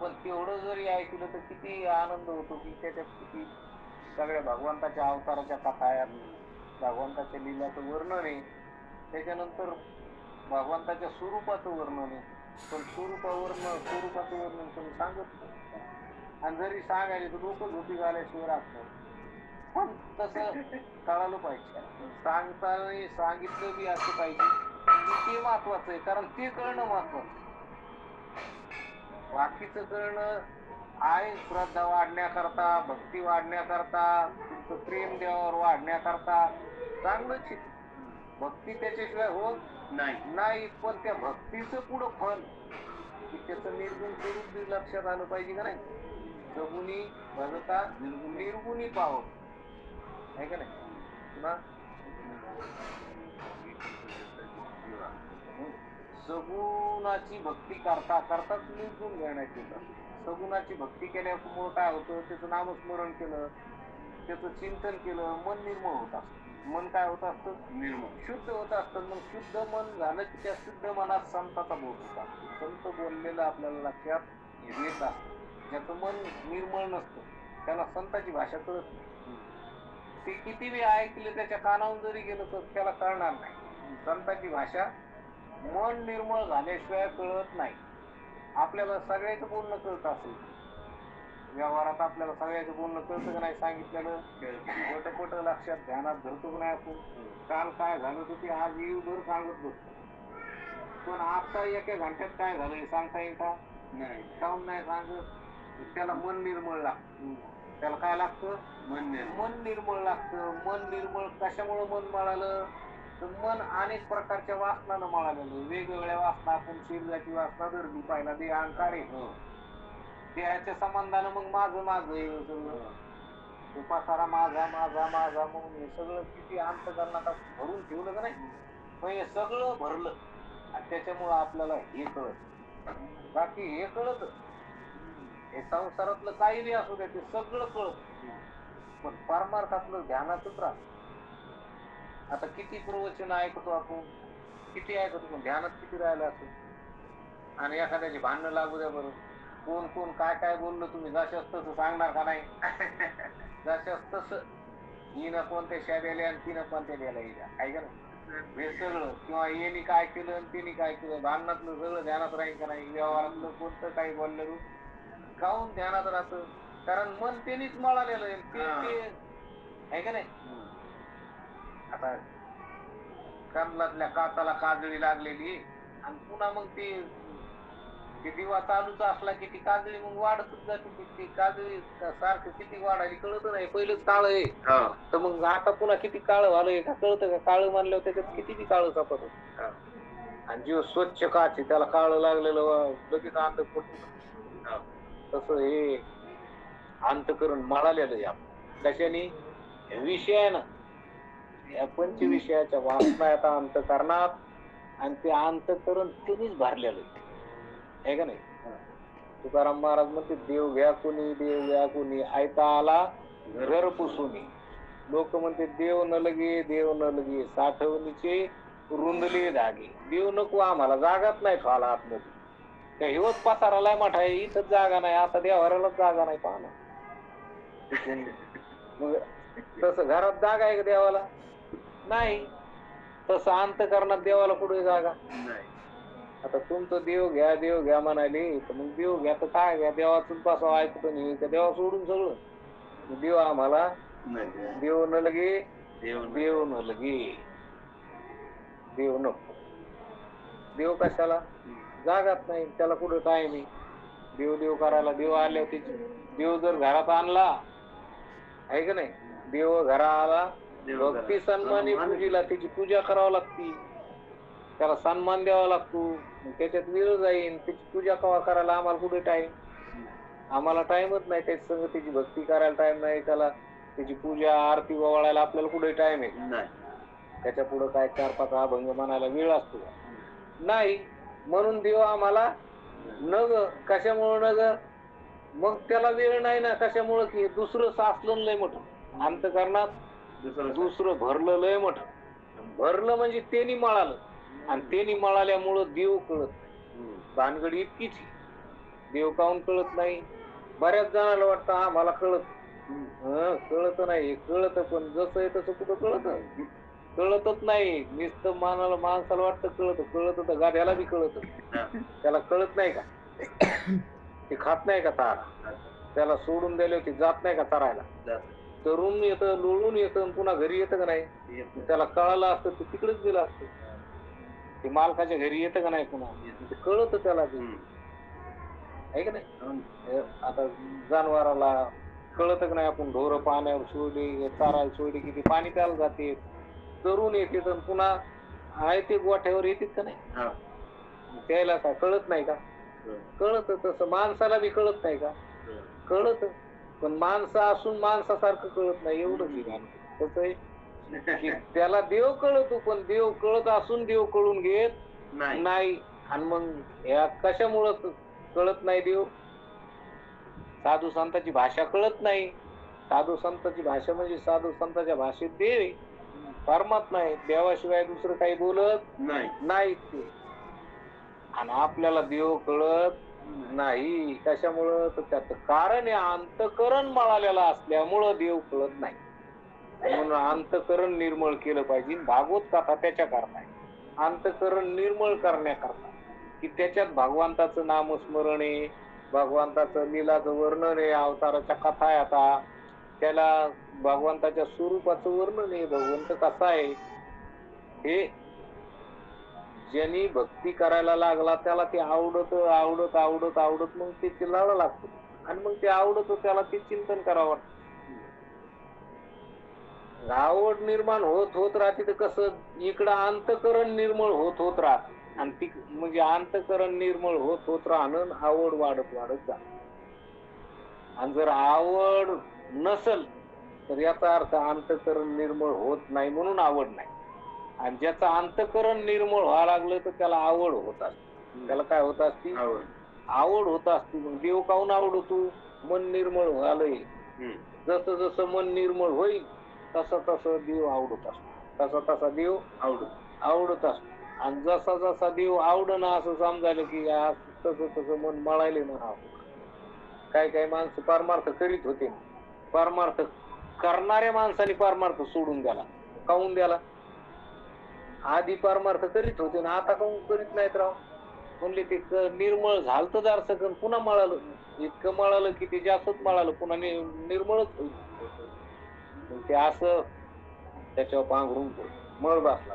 पण तेवढं जरी ऐकलं तर किती आनंद होतो की त्याच्यात किती सगळ्या भगवंताच्या अवताराच्या कथा आहेत, भगवंताच्या लीलाचं वर्णन आहे, त्याच्यानंतर भगवंताच्या स्वरूपाचं वर्णन आहे. पण स्वरूपाचं वर्णन कोणी सांगत नाही. आणि जरी सांगायला तर लोक झोपी घाल्याशिवाय राहत नाही. पण तसं कळालं पाहिजे, सांगताना सांगितलं बी असं पाहिजे की ते महत्वाचं आहे, कारण ते कळणं महत्वाचं. बाकीचं कळणं आहे श्रद्धा वाढण्याकरता, भक्ती वाढण्याकरता, तुमचं प्रेम देवावर वाढण्याकरता चांगलंच आहे. भक्ती त्याच्याशिवाय होत नाही. पण त्या भक्तीचं पुढं फल की त्याचं निर्गुण स्वरूप बी लक्षात आलं पाहिजे का नाही. सगुणी भजता निर्गुणी पावत आहे का नाही. पुन्हा सगुणाची भक्ती करताच निर्गुण घेण्यात येतं. सगुणाची भक्ती केल्यामुळे काय होतं, त्याचं नामस्मरण केलं, त्याचं चिंतन केलं, मन निर्मळ होत असतं. मन काय होत असतं, निर्मळ शुद्ध होत असतं. मग शुद्ध मन झालं की त्या शुद्ध मनात संताचा बोध होता. संत बोललेलं आपल्याला लक्षात येत असतं. ज्याचं मन निर्मळ नसतं त्याला संताची भाषा कळत नाही. ते किती बी ऐकले, त्याच्या कानावून जरी गेलं तर त्याला कळणार नाही. संताची भाषा मन निर्मळ झाल्याशिवाय कळत नाही. आपल्याला सगळ्याचं बोलणं कळत असेल, व्यवहारात आपल्याला सगळ्याचं बोलणं कळतं का नाही, सांगितलेलं पट लक्षात ध्यानात धरतो का नाही आपण. काल काय झालं तर ते आज येऊभर सांगत बसतो. पण आता एका घंट्यात काय झालं हे सांगता येईल का नाही. काहून नाही सांगत, त्याला मन निर्मळ लागतं. त्याला काय लागतं, मन निर्मळ लागतं. मन निर्मळ कशामुळे मन मळालं तर मन अनेक प्रकारच्या वासनानं मळालेलं. वेगवेगळ्या वासना, आपण शरीराची वासना धरली पाहिला, ते अहंकार आहे. देहाच्या संबंधानं मग माझं तो पसारा माझा म्हणून हे सगळं किती अंतकरणात भरून ठेवलं का नाही. मग हे सगळं भरलं आणि त्याच्यामुळं आपल्याला हे कळत. बाकी हे कळत, हे संसारातलं काही बी असू द्या ते सगळं कळत, पण परमार्थातलं ध्यानातच राहत. आता किती प्रवचन ऐकतो आपण, किती ऐकतो, पण ध्यानात किती राहिलं असं. आणि एखाद्याची भांडणं लागू द्या बरं, कोण काय बोललं, तुम्ही जशाच तसं सांगणार का नाही. जशाच तसं हिनं कोणत्या शाळेला आणि तिनं कोणत्या द्यायला येईल काय का नाही. हे सगळं किंवा येणी काय केलं आणि तिने काय केलं, भांडणातलं सगळं ध्यानात राहील का नाही. व्यवहारातलं कोणतं काही बोललं काहून ध्यानात राहतं, कारण मन त्यांनीच मळालेलं आहे ते आहे का नाही. आता कमलातल्या काचाला काजळी लागलेली आणि पुन्हा मग ती दिवा चालूच असला की ती काजळी मग वाढतच जाते. ती काजळी सारखं किती वाढायली कळत नाही. पहिलंच काळ आहे तर मग आता पुन्हा किती काळ झालंय का कळतं का. काळ मानल्यावर त्याच्यात किती बी काळ सापडत. आणि जीव स्वच्छ काच त्याला काळ लागलेलं लगेच अंत पडतो. तसं हे अंतकरण मळालेलं आहे आपण कशाने, विषयानं. या पंचविषयाच्या वासना आता अंतकरणात आणि ते अंतकरण तिनेच भरलेलं आहे का नाही. तुकाराम महाराज म्हणते, देव घ्या कोणी ऐता आला घर पुसुनी. लोक म्हणते देव न लगे साठवणीचे रुंदले धागे. देव नको आम्हाला, जागाच नाही खाला आतमध्ये. त्या हिवत पसाराला मोठा आहे, इथंच जागा नाही. आता देवाऱ्यालाच जागा नाही पाहना. मग तसं घरात जागा आहे का देवाला नाही. तसं अंतकरणात देवाला कुठे जागा नाही. आता तुमचं देव घ्या म्हणाले तर मग देव घ्या तर काय घ्या, देवातून पासाव ऐकतो नाही का, देवा सोडून सगळं. देव आम्हाला देव न लगे देव नको. देव कशाला, जागाच नाही त्याला, कुठं टाइम आहे देव करायला. देव आल्यावर त्याची देव जर घरात आणला आहे का नाही, देव घरा आला भक्ती सन्मानी पूजेला त्याची पूजा करावी लागती, त्याला सन्मान द्यावा लागतो. त्याच्यात वेळ जाईल, त्याची पूजा कवा करायला आम्हाला कुठे टाइम. आम्हाला टाइमच नाही. त्याची संग त्याची भक्ती करायला टाइम नाही, त्याला त्याची पूजा आरती ओवाळायला आपल्याला कुठे टाइम आहे. त्याच्या पुढे काय 4-5 अभंग म्हणायला वेळ असतो नाही. म्हणून देव आम्हाला नग कशामुळे नग, मग त्याला वेळ नाही ना कशामुळे की दुसरं साचलं लय मोठं अंतकरणात, दुसरं भरलं लय मोठं. भरलं म्हणजे त्यांनी मळालं आणि त्यांनी मळाल्यामुळं देव कळत नाही. भानगड इतकीच. देव काहून कळत नाही? बऱ्याच जणांना वाटतं आम्हाला कळत. कळत नाही. कळत पण जसं आहे तसं कुठं कळत? कळतच नाही. नुसतं माणसाला वाटतं कळत. कळत तर गाड्याला बी कळत. त्याला कळत नाही का? ते खात नाही का चारा? त्याला सोडून दिले की जात नाही का चरायला? तरुण येतं, लोळून येतं आणि पुन्हा घरी येतं का नाही? त्याला कळालं असतं तर तिकडेच दिलं असतं. ते मालकाच्या घरी येतं का नाही पुन्हा? कळत त्याला ते. आहे का नाही? आता जनावराला कळत का नाही? आपण ढोर पाण्यावर सोडली, चारायला सोडली की ते पाणी प्यायला जाते, चरून येते तर पुन्हा आहे ते गोठ्यावर येतात का नाही? त्याला काय कळत नाही का? कळत. तसं माणसाला बी कळत नाही का? कळत. पण माणसं असून माणसासारखं कळत नाही. एवढंच कसं आहे, त्याला देव कळतो पण देव कळत असून देव कळून घेत नाही. आणि मग या कशामुळं कळत नाही देव? साधू संतांची भाषा कळत नाही. साधू संतांची भाषा म्हणजे साधू संतांच्या भाषेत देव आहे, परमात्मा आहे. देवाशिवाय दुसरं काही बोलत नाही ते. आणि आपल्याला देव कळत नाही. कशामुळं? तर त्याचं कारण आहे अंतःकरण मळालेलं असल्यामुळं देव कळत नाही. म्हणून अंतःकरण निर्मळ केलं पाहिजे. भागवत कथा त्याच्या करता आहे, अंतःकरण निर्मळ करण्याकरता, की त्याच्यात भगवंताचं नामस्मरण आहे, भगवंताचं लीलाचं वर्णन आहे, अवताराच्या कथा आहे. आता त्याला भगवंताच्या स्वरूपाचं वर्णन आहे, भगवंत कसा आहे हे. ज्यांनी भक्ती करायला लागला त्याला ते आवडत आवडत आवडत आवडत मग ते चिल्लायला लागतं. आणि मग ते आवडत त्याला ते चिंतन करावं वाटतं. आवड निर्माण होत होत राहते. तर कसं इकडं अंतःकरण निर्मळ होत होत राहत. आणि ती म्हणजे अंतःकरण निर्मळ होत होत राहणं, आवड वाढत वाढत जात. आणि जर आवड नसल तर याचा अर्थ अंतःकरण निर्मळ होत नाही म्हणून आवड नाही. आणि ज्याचं अंतःकरण निर्मळ व्हायला लागलं तर त्याला आवड होत असते. त्याला काय होत असते? आवड होत असते. मग देव काहून आवडतो? मन निर्मळ व्हायलंय. जसं जसं मन निर्मळ होईल तसं तसं देव आवडत असतो. तसा तसा देव आवडत असतो. आणि जसा जसा देव आवडणं असं समजायला की तसं तसं मन मळायले ना. काय काय माणसं परमार्थ करीत होते, परमार्थ करणाऱ्या माणसाने परमार्थ सोडून द्याला. काहून द्याला? आधी परमार्थ करीत होते ना, आता काहून करीत नाहीत राव? म्हणले ते निर्मळ झालत दारसकन पुन्हा मळालं. इतकं मळालं की ते जास्तच मळालं, पुन्हा निर्मळच होईल. ते असं त्याच्यावर पांघरून मळ बसला.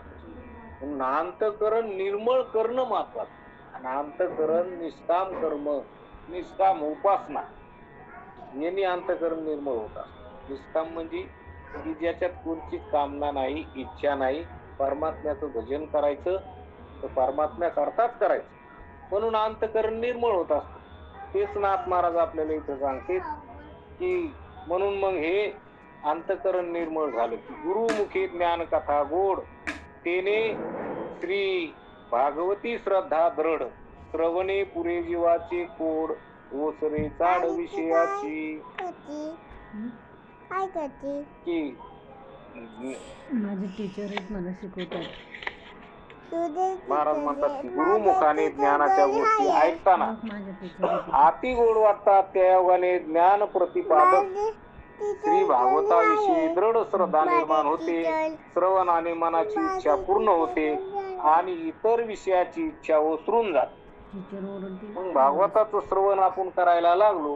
म्हणून अंतःकरण निर्मळ करणं महत्वाचं. आणि अंतःकरण निष्काम कर्म, निष्काम उपासना यांनी अंतःकरण निर्मळ होत असतं. निष्काम म्हणजे की ज्याच्यात कोणतीच कामना नाही, इच्छा नाही, परमात्म्याचं भजन करायचं तर परमात्म्याकरताच करायचं, म्हणून अंतःकरण निर्मळ होत असतं. तेच नाथ महाराज आपल्याला इथं सांगते की म्हणून मग हे अंतःकरण निर्मळ झालं की गुरुमुखी ज्ञान कथा गोड, तेने श्री भागवती श्रद्धा दृढ, श्रवणे पुरे जीवाचे कोड, ओसरे चाड विषयाची. काय करते? की माझे टीचर आहेत, मला शिकवतात. महाराज म्हणतात की गुरुमुखाने ज्ञानाच्या गोष्टी ऐकताना अति गोड वाटतात, त्या योगाने ज्ञान प्रतिपादक श्री भागवताविषयी दृढ श्रद्धा निर्माण होते, श्रवणाने मनाची इच्छा पूर्ण होते आणि इतर विषयाची इच्छा ओसरून जाते. मग भागवताचं श्रवण आपण करायला लागलो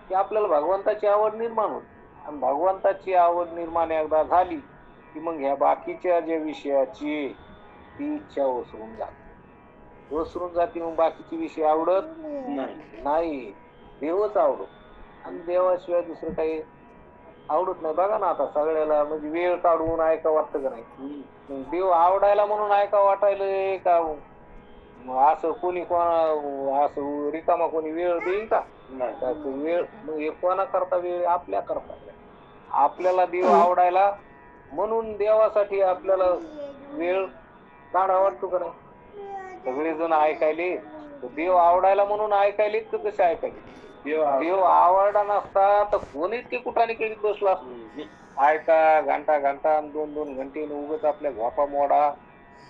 की आपल्याला भगवंताची आवड निर्माण होते. आणि भगवंताची आवड निर्माण एकदा झाली की मग ह्या बाकीच्या ज्या विषयाची ती इच्छा ओसरून जाते. मग बाकीचे विषय आवडत नाही, देवच आवडत. आणि देवाशिवाय दुसरं काही आवडत नाही. बघा ना, आता सगळ्याला म्हणजे वेळ काढून ऐका वाटतं का नाही? देव आवडायला म्हणून ऐका वाटायला का? असं कोणी कोणा असं रिकामा कोणी वेळ देईल का? वेळ मग कोणा करता वेळ? आपल्या करता. आपल्याला देव आवडायला म्हणून देवासाठी आपल्याला वेळ काढा वाटतो का नाही? सगळेजण ऐकायले, देव आवडायला म्हणून ऐकायले तर कसे ऐकायले? देव आवडला नसता तर कोणी ते कुठाने करीत बसला असतो. ऐका घंटा घंटा 2-2 घंटे उगत आपल्या झोपा मोडा,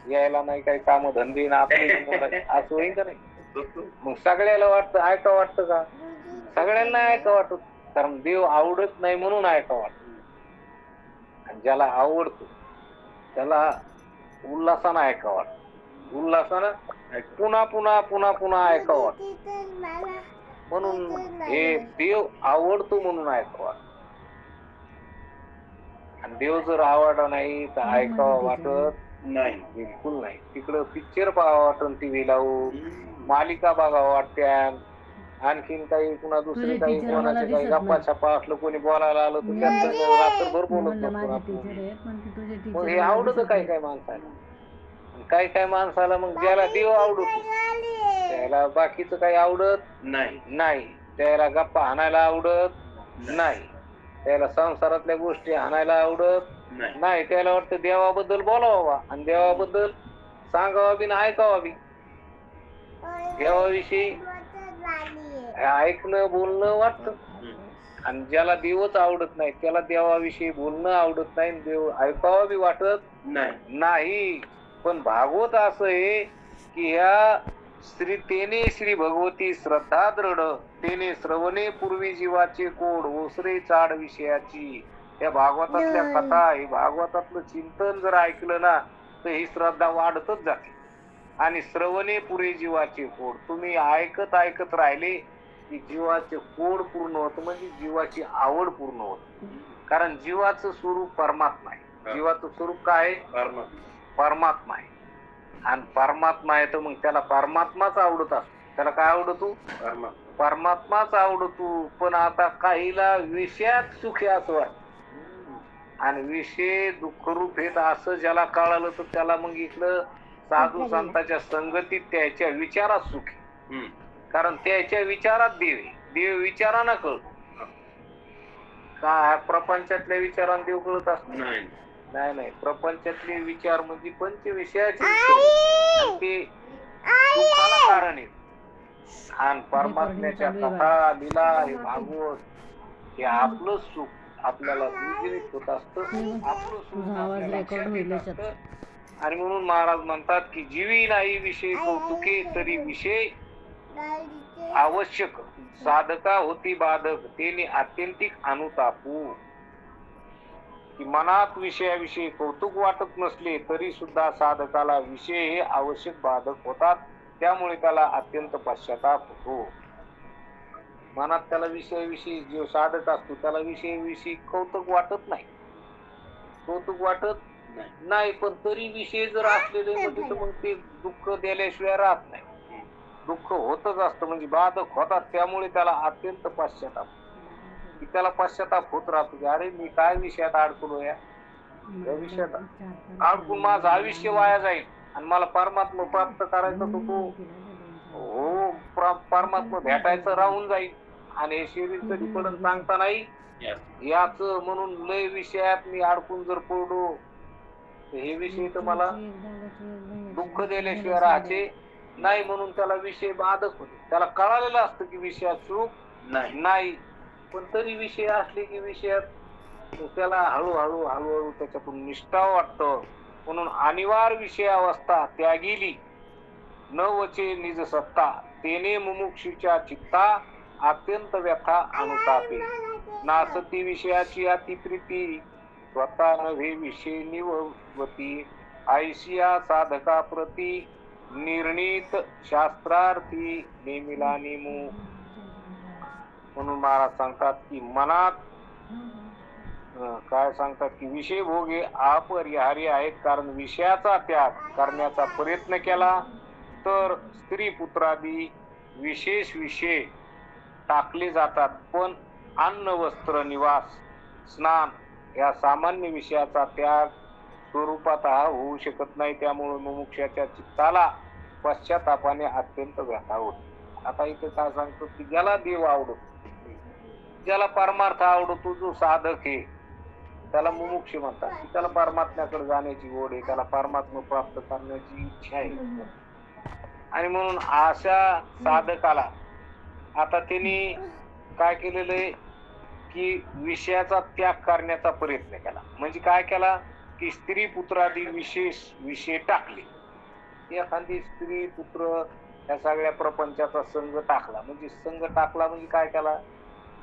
यायला नाही काही काम धंदे ना आपले असं होईल का नाही? मग सगळ्याला वाटतं ऐका वाटतं का? सगळ्यांना ऐका वाटत, कारण देव आवडत नाही म्हणून ऐका वाटत. आणि ज्याला आवडतो त्याला उल्हासानं ऐका वाटत, उल्हासानं पुन्हा पुन्हा पुन्हा पुन्हा ऐका वाटत. म्हणून हे देव आवडतो म्हणून ऐका वाटत. आणि देव जर आवडला नाही तर ऐकावं वाटत नाही. बिलकुल नाही. तिकडं पिक्चर पाहावं वाटत, टीव्ही लावून मालिका बघावं वाटत्या, आणखीन काही पुन्हा दुसरे तुझे काही teacher मला कोणाचे काही दिसत गप्पा नाही. छप्पा असलं, कोणी बोलायला आलं तर नाही. त्यात रात्रभर बोलत म्हणलं बसतो माझे आपण. टीचर आहे पण ते तुझे मग हे टीचर आवडतं काही काही माणसाला, आणि काही काही माणसाला मग ज्याला देव आवडतो त्याला बाकीचं काही आवडत नाही. नाही. त्याला गप्पा हाणायला आवडत नाही, त्याला संसारातल्या गोष्टी हाणायला आवडत नाही. नाही. त्याला वाटतं देवाबद्दल बोलावा आणि देवाबद्दल सांगावा बी आणि ऐकावा बी. देवाविषयी ऐकणं बोलणं वाटतं. आणि ज्याला देवच आवडत नाही त्याला देवाविषयी बोलणं आवडत नाही, देव ऐकावा बी वाटत नाही. पण भागवत असं आहे की ह्या तेने श्री भगवती श्रद्धा दृढ, तेने श्रवणे पूर्वी जीवाचे कोड ओसरे चाड विषयाची. त्या भागवतातल्या कथा, हे भागवतातलं चिंतन जर ऐकलं ना तर ही श्रद्धा वाढतच जाते. आणि श्रवणे पुरे जीवाचे कोड, तुम्ही ऐकत ऐकत राहिले की जीवाचे कोड पूर्ण होतं, म्हणजे जीवाची आवड पूर्ण होत. कारण जीवाचं स्वरूप परमात्मा आहे. जीवाचं स्वरूप काय आहे? परमात्मा आहे. आणि परमात्मा आहे तर मग त्याला परमात्माच आवडत असतो. त्याला काय आवडतो? परमात्माच आवडतो. पण आता काहीला विषयात सुख आहे असं वाटतं, आणि विषय दुःखरूप आहेत असं ज्याला कळालं तर त्याला मग इकडं साधू संतांच्या संगतीत त्याच्या विचारात सुख आहे. कारण त्याच्या विचारात देव आहे. देव विचारानं कळतो. काय प्रपंचातल्या विचारानं देव कळत असतो? नाही नाही. प्रपंचातले विचार म्हणजे पंच विषयाचे विचार, ते दुःखाला कारण आहे. आणि परमात्म्याच्या कथा लीला हे भागवत हे आपलं सुख आपल्याला निर्जित होत असतं, आपलं सुख आपल्याला लक्षात येत असतं. आणि म्हणून महाराज म्हणतात की जीवी नाही विषय कौतुके तरी विषय आवश्यक, साधका होती बाधक तेने आत्यंतिक अनुतापू. की मनात विषयाविषयी कौतुक वाटत नसले तरी सुद्धा साधकाला विषय हे आवश्यक बाधक होतात, त्यामुळे त्याला अत्यंत पश्चाताप होतो. मनात त्याला विषयाविषयी जो साधक असतो त्याला विषयाविषयी कौतुक वाटत नाही, कौतुक वाटत नाही. पण तरी विषय जर असलेले म्हणजे तर मग ते दुःख दिल्याशिवाय राहत नाही, दुःख होतच असतं, म्हणजे बाधक होतात. त्यामुळे त्याला अत्यंत पश्चाताप, की त्याला पश्चाताप होत राहतो की अरे मी काय विषयात अडकलो, या विषयात अडकून माझं आयुष्य वाया जाईल आणि मला परमात्मा प्राप्त करायचं तो हो परमात्मा भेटायचं राहून जाईल. आणि हे शरीर कधी पडून सांगता नाही याच, म्हणून लय विषयात मी अडकून जर पडलो तर हे विषय तर मला दुःख दिल्याशिवाय राहायचे नाही. म्हणून त्याला विषय बाधक होते. त्याला कळालेलं असतं की विषयात सुख नाही, पण तरी विषय असले की विषयात त्याला हळूहळू हळूहळू त्याच्यातून निष्ठाव वाटतं. म्हणून अनिवार्य विषय अवस्था त्यागिली न वचे निज सत्ता, तेने मुमुक्षूच्या चित्ता अत्यंत व्यथा अनुतापे. नासती विषयाची अतिप्रीती स्वतः नव्हे विषय निवती, ऐशिया साधका प्रती निर्णित शास्त्रार्थी नेमिला नेमू. म्हणून महाराज सांगतात की मनात काय सांगतात की विषय भोग हे अपरिहार्य आहेत. कारण विषयाचा त्याग करण्याचा प्रयत्न केला तर स्त्री पुत्रादी विशेष विषय टाकले जातात, पण अन्न वस्त्र निवास स्नान या सामान्य विषयाचा त्याग स्वरूपात होऊ शकत नाही. त्यामुळे मुमुक्षाच्या चित्ताला पश्चातापाने अत्यंत व्यथा होते. आता इथे काय सांगतो की ज्याला देव आवडतो, ज्याला परमार्थ आवडतो, जो साधक आहे त्याला मुमुक्ष म्हणतात, की त्याला परमात्म्याकडे जाण्याची ओढ आहे, त्याला परमात्मा प्राप्त करण्याची इच्छा आहे. आणि म्हणून अशा साधकाला आता त्यांनी काय केलेलं आहे की विषयाचा त्याग करण्याचा प्रयत्न केला. म्हणजे काय केला की स्त्री पुत्रादी विशेष विषय टाकले. एखादी स्त्री पुत्र त्या सगळ्या प्रपंचाचा संघ टाकला. म्हणजे संघ टाकला म्हणजे काय केला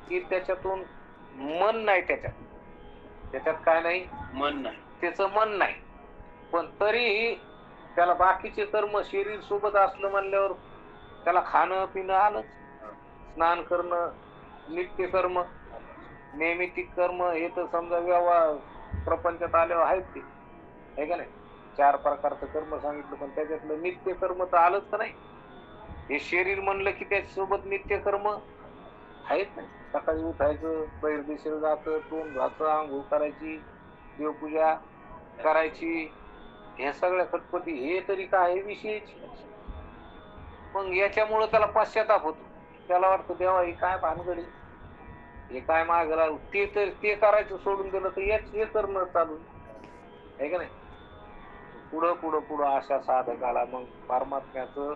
की त्याच्यातून मन नाही, त्याच्यात काय नाही, मन नाही. त्याचं मन नाही. पण तरीही त्याला बाकीचे कर्म शरीर सोबत असलं म्हणल्यावर त्याला खाणं पिणं आलंच, स्नान करणं, नित्य कर्म, नैमित्तिक कर्म हे तर समजा व्यवहार प्रपंचात आल्यावर आहेत ते, आहे का नाही. 4 प्रकारचं कर्म सांगितलं, पण त्याच्यातलं नित्य कर्म तर आलंच का नाही. हे शरीर म्हणलं की त्याच्यासोबत नित्य कर्म आहेत नाही. सकाळी उठायचं, बैर दिशेला जायचं, तोंड धुवायचं, आंघोळ करायची, देवपूजा करायची, हे सगळ्या खटपटी हे तरी काय विषयच. मग याच्यामुळं त्याला पश्चाताप होतो. त्याला वाटतं देवा ही काय भानगडी, हे काय मागे लागलं, ते तर ते करायचं सोडून दिलं तर हे करणं चालू आहे का नाही. पुढं पुढं पुढं अशा साधकाला मग परमात्म्याचं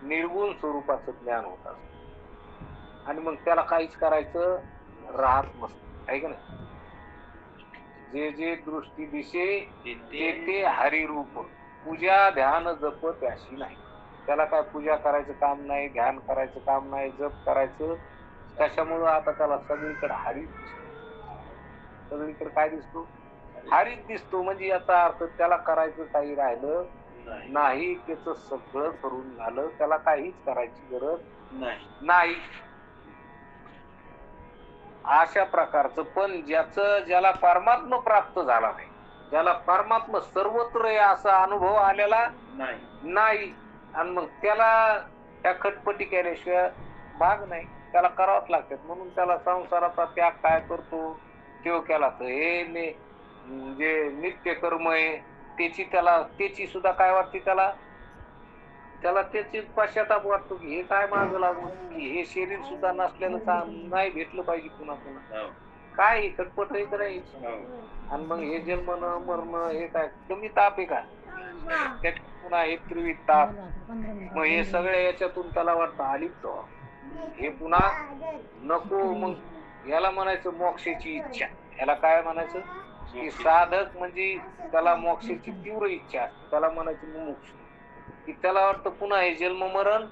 निर्गुण स्वरूपाचं ज्ञान होत असतं आणि मग त्याला काहीच करायचं राहत नसतं, आहे का नाही. जे जे दृष्टी दिशे ते ते हरिरूप, पूजा ध्यान जप त्याशी नाही. त्याला काय पूजा करायचं काम नाही, ध्यान करायचं काम नाही, जप करायचं कशामुळं. आता त्याला सगळीकडे हरीच दिसतो, सगळीकडे काय दिसतो, हरीच दिसतो. म्हणजे याचा अर्थ त्याला करायचं काही राहिलं नाही, त्याचं सगळं करून झालं, त्याला काहीच करायची गरज नाही. अशा प्रकारचं. पण ज्याला परमात्मा प्राप्त झाला नाही, ज्याला परमात्मा सर्वत्र आहे असा अनुभव आलेला नाही, आणि मग त्याला त्या खटपटी केल्याशिवाय भाग नाही, त्याला करावंच लागतात. म्हणून त्याला संसाराचा त्याग काय करतो तो केला तर हे जे नित्य कर्म आहे त्याची सुद्धा काय वाटते, त्याला त्याची पश्चाताप वाटतो की हे काय मागं लागून, की हे शरीर सुद्धा नसलेलं नाही भेटलं पाहिजे पुन्हा काय हे खटपट आहे करायचं. आणि मग हे जन्म मरण हे काय कमी ताप आहे का, त्याच्यात पुन्हा हे त्रिविध ताप. मग हे सगळ्या याच्यातून त्याला वाटतं अलिप्त, हे पुन्हा नको. मग याला म्हणायचं मोक्षाची इच्छा. याला काय म्हणायचं की साधक म्हणजे त्याला मोक्षाची तीव्र इच्छा असते, त्याला म्हणायचं मुमुक्ष. की त्याला वाटतं पुन्हा हे जन्म मरण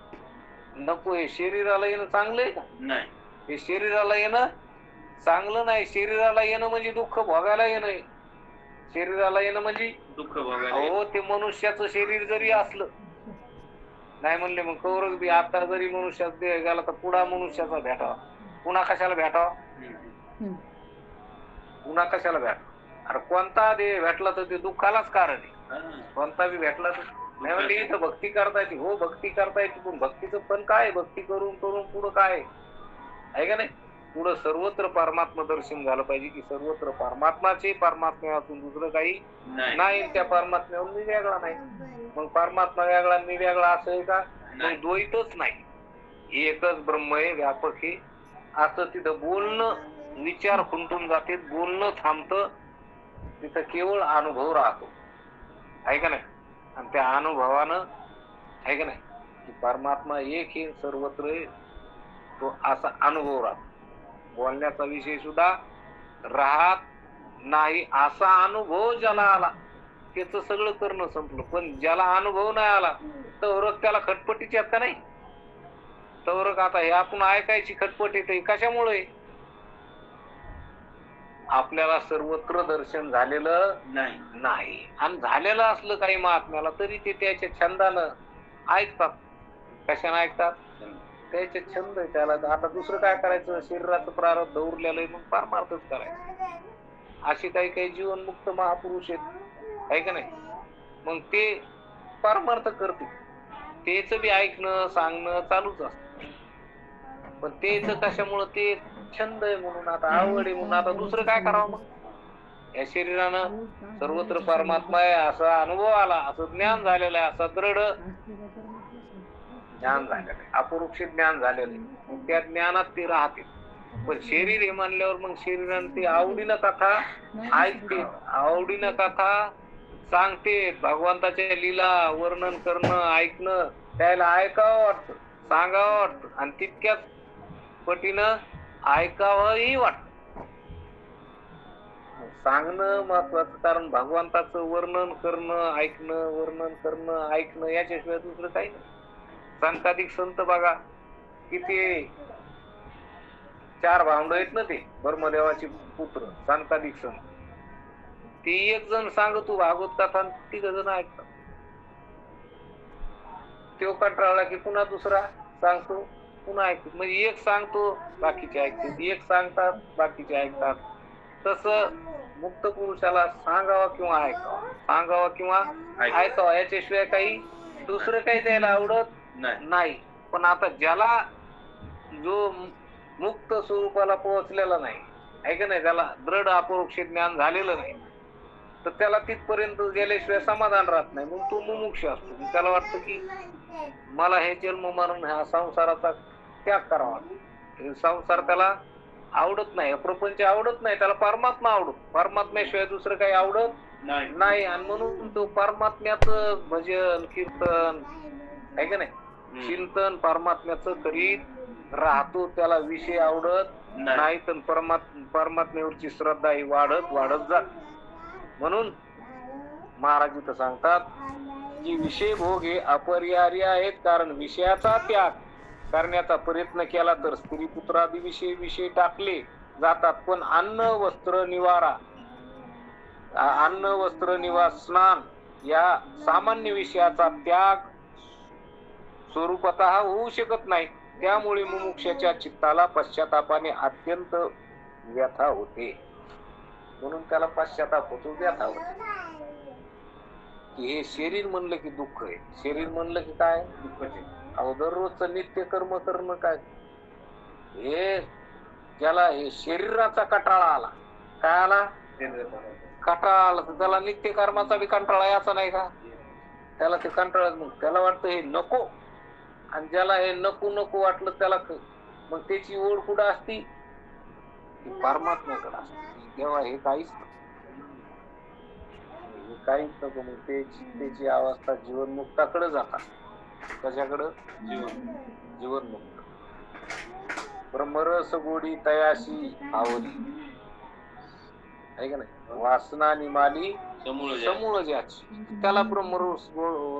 नको, हे शरीराला येणं चांगलं आहे का नाही, हे शरीराला येणं चांगलं नाही. शरीराला येणं म्हणजे दुःख भोगायला येणं, शरीराला येणं म्हणजे दुःख भोगायला. हो, ते मनुष्याचं शरीर जरी असलं नाही म्हणले मग कौरव बी आता जरी मनुष्यात देह गेला तर पुन्हा मनुष्याचा भेटावा, पुन्हा कशाला भेटावा, पुन्हा कशाला भेटावा. अरे कोणता देह भेटला तर ते दुःखालाच कारण आहे. कोणता बी भेटला तर नाही म्हणले इथं भक्ती करता येते, हो भक्ती करता येते, पण भक्तीचं पण काय, भक्ती करून करून पुढं काय आहे का नाही. पुढं सर्वत्र परमात्मा दर्शन झालं पाहिजे, की सर्वत्र परमात्माचे, परमात्म्यातून दुसरं काही नाही, त्या परमात्म्यावर मी वेगळा नाही. मग परमात्मा वेगळा मी वेगळा असं आहे का, मग द्वैतच नाही, एकच ब्रह्म आहे, व्यापक आहे असं. तिथं बोलणं विचार खुंटून जाते, बोलणं थांबतं, तिथं केवळ अनुभव राहतो, आहे का नाही. आणि त्या अनुभवानं आहे का नाही की परमात्मा एक हे सर्वत्र तो असा अनुभव राहतो. बोलण्याचा विषय सुद्धा राहत नाही. असा अनुभव ज्याला आला त्याचं सगळं करणं संपलं. पण ज्याला अनुभव नाही आला तवरक त्याला खटपटीची आता नाही, तवरक आता हे आपण ऐकायची खटपट येते कशामुळे, आपल्याला सर्वत्र दर्शन झालेलं नाही. आणि झालेलं असलं काही महात्म्याला तरी ते त्याच्या छंदानं ऐकतात. कशाने ऐकतात, त्याचे छंद आहे त्याला. आता दुसरं काय करायचं, शरीराचं प्रारब्ध उरलेलं आहे, मग पारमार्थच करायचं. असे काही काही जीवनमुक्त महापुरुष आहेत, आहे का नाही. मग ते पारमार्थ करते, तेच बी ऐकणं सांगणं चालूच असत. पण तेच कशामुळं, ते छंद आहे म्हणून, आता आवड आहे म्हणून. आता दुसरं काय करावं मग, या शरीरानं सर्वत्र परमात्मा आहे असा अनुभव आला, असं ज्ञान झालेलं आहे, असं दृढ ज्ञान झालेलं आहे, अपरोक्ष ज्ञान झालेलं आहे. त्या ज्ञानात ते राहते. पण शरीर हे म्हणल्यावर मग शरीरानं ते आवडीनं कथा ऐकते, आवडीनं कथा सांगते, भगवंताच्या लीला वर्णन करणं ऐकणं त्याला ऐकावं वाटतं, सांगावं वाटतं, आणि तितक्याच पटीनं ऐकावंही वाटतं. सांगणं महत्वाचं, कारण भगवंताचं वर्णन करणं ऐकणं, वर्णन करणं ऐकणं याच्याशिवाय दुसरं काही नाही. संताधिक संत बघा किती 4 भावंड आहेत ना ते ब्रह्मदेवाचे पुत्र संताधिक संत. ते एक जण सांगतो भागवत कथा, 3 जण ऐकतात. तो कंटाळला की पुन्हा दुसरा सांगतो, पुन्हा ऐकतो. म्हणजे एक सांगतो बाकीचे ऐकतात, एक सांगतात बाकीचे ऐकतात. तसं मुक्त पुरुषाला सांगावा किंवा ऐकावा, सांगावा किंवा ऐकावा, याच्याशिवाय काही दुसरं काही द्यायला आवडत नाही. पण आता ज्याला जो मुक्त स्वरूपाला पोहोचलेला नाही, आहे का नाही, त्याला दृढ अपरोक्ष ज्ञान झालेलं नाही, तर त्याला तिथपर्यंत गेल्याशिवाय समाधान राहत नाही. मग तो मुमुक्ष असतो. त्याला वाटतं की मला हे जन्म मरण ह्या संसाराचा त्याग करावा. हे संसार त्याला आवडत नाही, प्रपंच आवडत नाही, त्याला परमात्मा आवडत. परमात्म्याशिवाय दुसरं काही आवडत नाही. आणि म्हणून तो परमात्म्याचं भजन कीर्तन, आहे का नाही, चिंतन परमात्म्याचं करीत राहतो. त्याला विषय आवडत नाही, तर परमात्म्यावरची श्रद्धा ही वाढत वाढत जात. म्हणून महाराज इथं सांगतात की विषय भोग हे अपरिहार्य आहेत. कारण विषयाचा त्याग करण्याचा प्रयत्न केला तर स्त्री पुत्रादी विषय टाकले जातात. पण अन्न वस्त्र निवास स्नान या सामान्य विषयाचा त्याग स्वरूपतः होऊ शकत नाही. त्यामुळे मुमुक्षाच्या चित्ताला पश्चातापाने अत्यंत व्यथा होते. म्हणून त्याला पश्चाताप होतो, व्यथा होते. की हे शरीर म्हणलं की दुःख आहे, शरीर म्हणलं की काय दुःखच आहे. अहो दररोजचं नित्य कर्म करणं काय, हे ज्याला हे शरीराचा कंटाळा आला, काय आला, कंटाळा आला, तर त्याला नित्य कर्माचा बी कंटाळा याचा नाही का, त्याला ते कंटाळा. मग त्याला वाटतं हे नको, आणि ज्याला हे नको नको वाटलं त्याला मग त्याची ओढ कुठं असती, परमात्म्याकडे असते. तेव्हा हे काहीच नको. मग त्याची अवस्था जीवनमुक्ताकडे जातात. कशाकडं, जीवनमुक्त. ब्रह्मरस गोडी तयाशी आवली, आहे का नाही, वासना निमाली समूळ ज्याची, त्याला ब्रह्मरस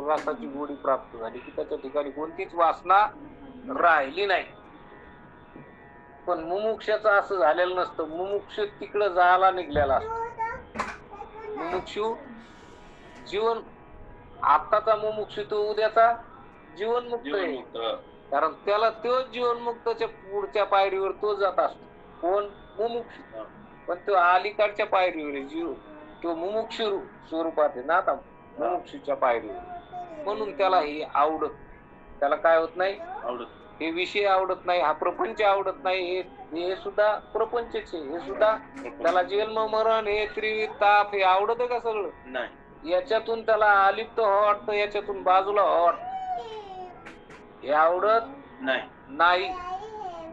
रसाची गोडी प्राप्त झाली की त्याच्या ठिकाणी कोणतीच वासना राहिली नाही. पण मुमुक्षाचं असं झालेलं नसतं. मुमुक्ष तिकडं जायला निघलेला असतो. मुमुक्षू जीवन, आताचा मुमुक्षू तो उद्याचा जीवनमुक्त आहे. कारण त्याला तो जीवनमुक्तच्या पुढच्या पायरीवर तो जात असतो. कोण, मुमुक्षू. पण तो अलीकडच्या पायरीवर आहे जीव, तो मुमुक्षू स्वरूपात आहे ना आता, मुमुक्षूच्या पायरीवर. म्हणून त्याला हे आवडत, त्याला काय होत नाही, हे विषय आवडत नाही, हा प्रपंच आवडत नाही. हे सुद्धा प्रपंचच आहे, हे सुद्धा त्याला जन्म मरण हे त्रिविध ताप हे आवडत का सगळं नाही. याच्यातून त्याला अलिप्त हो वाटतं, याच्यातून बाजूला हो वाटतं, हे आवडत नाही.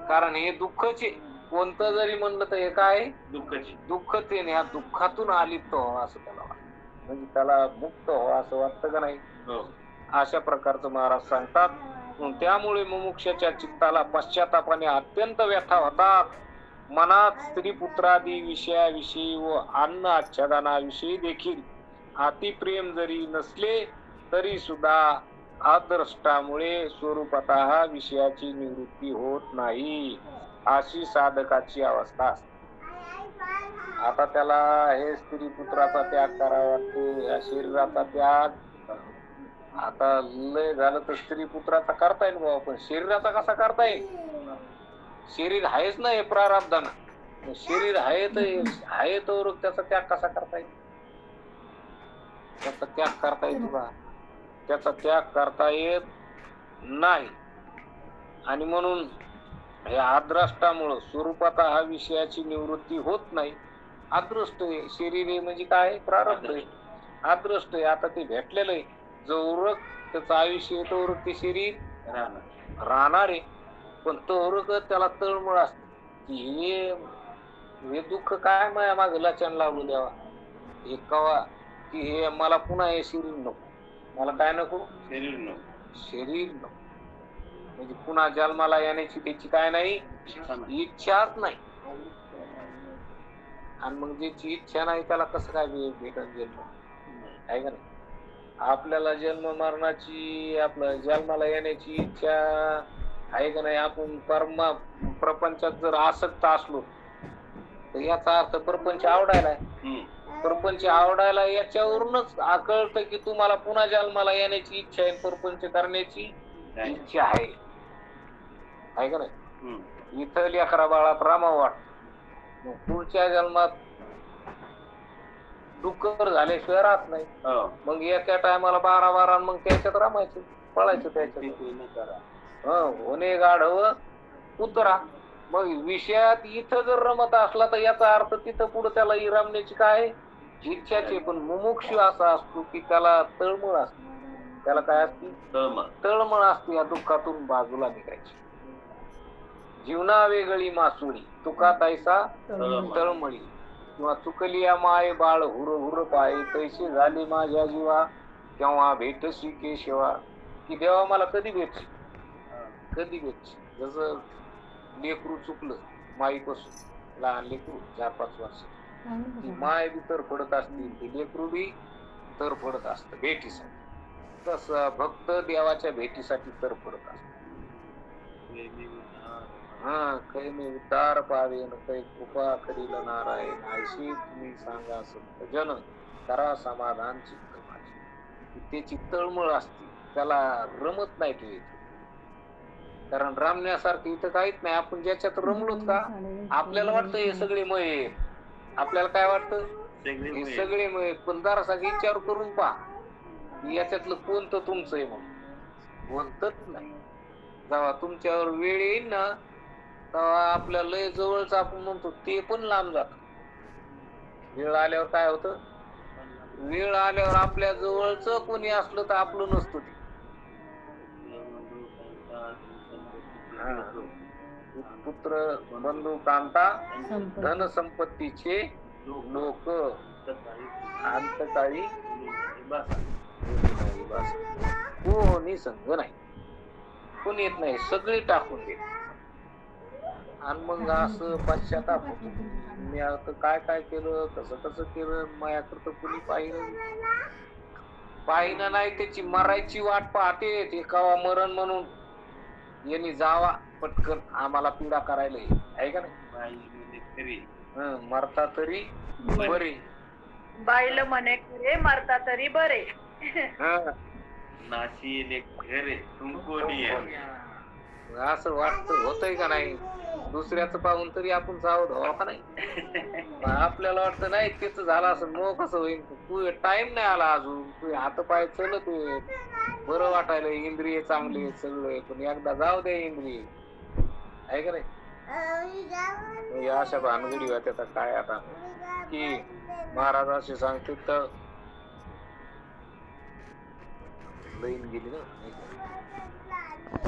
कारण हे दुःखचे, कोणतं जरी म्हणलं तर हे काय दुःखच आहे. ह्या दुःखातून अलिप्त हो असं त्याला वाटतं, म्हणजे त्याला मुक्त हो असं वाटतं का नाही. अशा प्रकारचं महाराज सांगतात. त्यामुळे मुमुक्षाच्या चित्ताला पश्चातापाने अत्यंत व्यथा होतात. मनात स्त्री पुत्रादी विषयाविषयी व अन्न आच्छादनाविषयी देखील अतिप्रेम जरी नसले तरी सुद्धा अद्रष्टामुळे स्वरूपतः विषयाची निवृत्ती होत नाही. अशी साधकाची अवस्था असते. आता त्याला हे स्त्री पुत्राचा त्याग करावा वाटतो, या शरीराचा त्याग. आता लय झालं तर स्त्री पुत्राचा करता येईल बाबा, पण शरीराचा कसा करता येईल. शरीर आहेच ना हे प्रारब्धानं, शरीर आहे तर त्याचा त्याग कसा करता येईल. त्याचा त्याग करता येतो का, त्याचा त्याग करता येत नाही. आणि म्हणून हे आद्रष्टामुळं स्वरूपात हा विषयाची निवृत्ती होत नाही. आद्रष्ट आहे शरीर, आहे म्हणजे काय, प्रारब्ध आहे, आद्रष्ट आहे. आता ते भेटलेलं आहे, जवळक त्याचं आयुष्य तोरक ते शरीर राहणार आहे. पण तोरक त्याला तळमळ असते की हे दुःख काय माया मागं लाचन लावलं द्यावा, हे कवा की हे मला पुन्हा हे शरीर नको, मला काय नको, शरीर नको. म्हणजे पुन्हा जन्माला येण्याची त्याची काय नाही, इच्छाच नाही. आणि मग ज्याची इच्छा नाही त्याला कसं काय भेटत जन्म, आहे का नाही. आपल्याला जन्म मरणाची आपलं जन्माला येण्याची इच्छा आहे का नाही, आपण प्रपंचात जर आसक्त असलो तर याचा अर्थ प्रपंच आवडायला आहे. प्रपंच आवडायला याच्यावरूनच कळतं की तुम्हाला पुन्हा जन्माला येण्याची इच्छा आहे, प्रपंच करण्याची इच्छा आहे का नाही. इथं लेकरा बाळात रामावं वाटत, मग पुढच्या जन्मात डुक्कर झाल्याशिवाय राहत नाही. मग एका टायमाला 12 मग त्याच्यात रमायचं, पळायचं त्याच्यात. होणे गाढव कुत्रा. मग विषयात इथं जर रमत असला तर याचा अर्थ तिथं पुढे त्याला रमण्याची काय इच्छाचे. पण मुमुक्षु असा असतो की त्याला तळमळ असते. त्याला काय असते? तळमळ असते या दुःखातून बाजूला निघायची. जीवना वेगळी मासुळी तुका तैसा तळमळी, किंवा चुकली या माय बाळ हुर हुर पाय तैशी झाली माझ्या जीवा केव्हा भेटशी केशवा. की देवा मला कधी भेटशी, कधी भेटशी. जसं लेकरू चुकलं माईपासून, लहान लेकरू 4-5 वर्ष, ती माय बी तर पडत असतील, ती लेकरू बी तर पडत असत भेटीसाठी. तसं भक्त देवाच्या भेटीसाठी तर पडत असत. काही मी उतार पावेन काही कृपा करील नारायण, ऐशी तुम्ही सांगा संत जन करा समाधान चित्त माझे. त्याची तळमळ असते, त्याला रमत नाही तो इथे. कारण रमण्यासारखं इथं काहीच नाही. आपण ज्याच्यात रमलोत का आपल्याला वाटतं हे सगळे मय आहेत. आपल्याला काय वाटतं हे सगळे मय. पण जरासा विचार करून पहा याच्यातलं कोणतं तुमचं आहे. मग कोणतंच नाही. जेव्हा तुमच्यावर वेळ येईल ना तेव्हा आपल्या लय जवळच आपण म्हणतो ते पण लांब जात. वेळ आल्यावर काय होतं, वेळ आल्यावर आपल्या जवळच कोणी असलं तर आपलं नसतं ते. पुत्र बंधू कांता धन संपत्तीचे लोक अंतकाळी कोणी संग नाही, कोणी येत नाही, सगळे टाकून देत. आणि मग असं पश्चाताप होतो, मी आता काय काय केलं, कसं कसं केलं, माझ्याकडं कुणी पाहिलं नाही. त्याची मरायची वाट पाहते ते कवा मरण म्हणून. यांनी जावा पटकन आम्हाला पीडा करायला आहे का नाही. मरता तरी बरे, बाईल म्हणे खरे मरता तरी बरे. नाची घरे तुमको असं वाटत होतंय का नाही. दुसऱ्याचं पाहून तरी आपण जावं धावा का नाही. आपल्याला वाटतं नाही त्याच झालं असं, मग कसं होईल. तू टाइम नाही आला अजून, तू हात पाय चलत बरं वाटायला, इंद्रिय चांगले सगळे, पण एकदा जाऊ दे इंद्रिय आहे का नाही. अशा भानगडी होत्या काय आता की महाराज असे सांगते तर लईन गेली ना.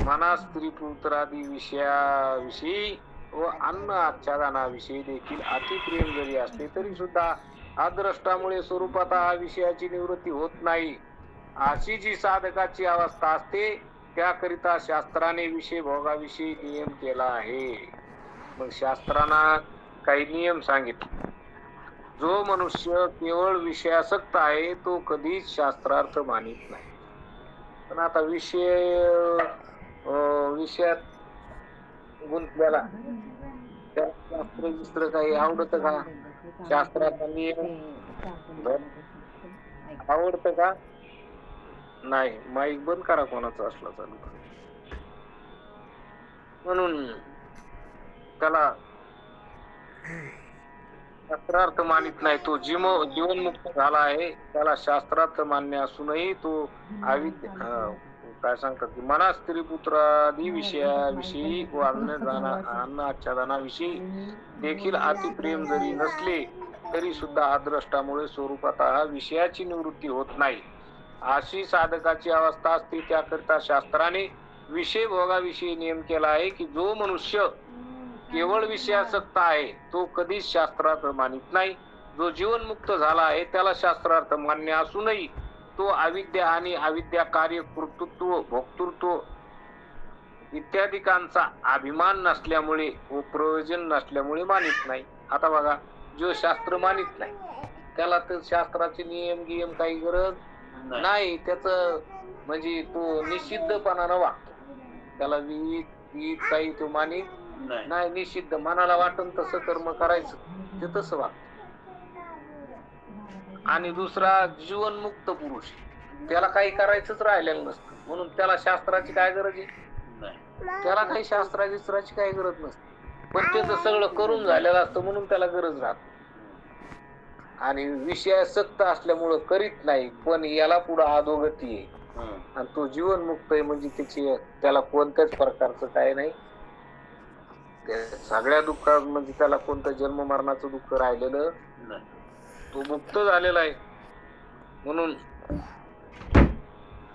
मना स्त्री पुत्रादी विषयाविषयी व अन्न आच्छादनाविषयी देखील अतिप्रेम जरी असले तरी सुद्धा अद्रष्टामुळे स्वरूपात हा विषयाची निवृत्ती होत नाही. अशी जी साधकाची अवस्था असते त्याकरिता शास्त्राने विषय भोगाविषयी नियम केला आहे. मग शास्त्रांना काही नियम सांगितले. जो मनुष्य केवळ विषयासक्त आहे तो कधीच शास्त्रार्थ मानित नाही. पण आता विषयात गुंतलेला त्या शास्त्र काही आवडत का, शास्त्राचा नियम आवडत का नाही. माईक बंद करा कोणाचा असला चालू. म्हणून त्याला शास्त्रार्थ मानित नाही. तो जीवनमुक्त झाला आहे, त्याला शास्त्रार्थ मान्य असूनही तो अविद्या काय सांगतात की मना स्त्री पुत्रादी विषयाविषयी व अन्न आच्छादनाविषयी देखील अतिप्रेम जरी नसले तरी सुद्धा अद्रष्टामुळे स्वरूपात विषयाची निवृत्ती होत नाही. अशी साधकाची अवस्था असते त्याकरिता शास्त्राने विषय भोगाविषयी नियम केला आहे की जो मनुष्य केवळ विषयासक्त आहे तो कधीच शास्त्रार्थ मानित नाही. जो जीवनमुक्त झाला आहे त्याला शास्त्रार्थ मान्य असूनही तो अविद्या आणि अविद्या कार्य कर्तृत्व भोक्तृत्व इत्यादिकांचा अभिमान नसल्यामुळे व प्रयोजन नसल्यामुळे मानित नाही. आता बघा, जो शास्त्र मानित नाही त्याला तर शास्त्राचे नियम गियम काही गरज नाही त्याच म्हणजे तो निषिद्धपणानं वागतो. त्याला विहित काही तो मानित नाही. निषिद्ध मनाला वाटून तसं कर्म करायचं ते तसं वागत. आणि दुसरा जीवनमुक्त पुरुष, त्याला काही करायचंच राहिलेलं नसतं, म्हणून त्याला शास्त्राची काय गरज आहे? त्याला काही शास्त्राची काही गरज नसते. पण त्याचं सगळं करून झालेलं असतं म्हणून त्याला गरज राहत. आणि विषयासक्त असल्यामुळं करीत नाही, पण याला पुढे अधोगती आहे. आणि तो जीवनमुक्त आहे म्हणजे त्याला कोणत्याच प्रकारचं काय नाही, सगळ्या दुःखात म्हणजे त्याला कोणतं जन्म मरणाचं दुःख राहिलेलं नाही. तो मुक्त झालेला आहे म्हणून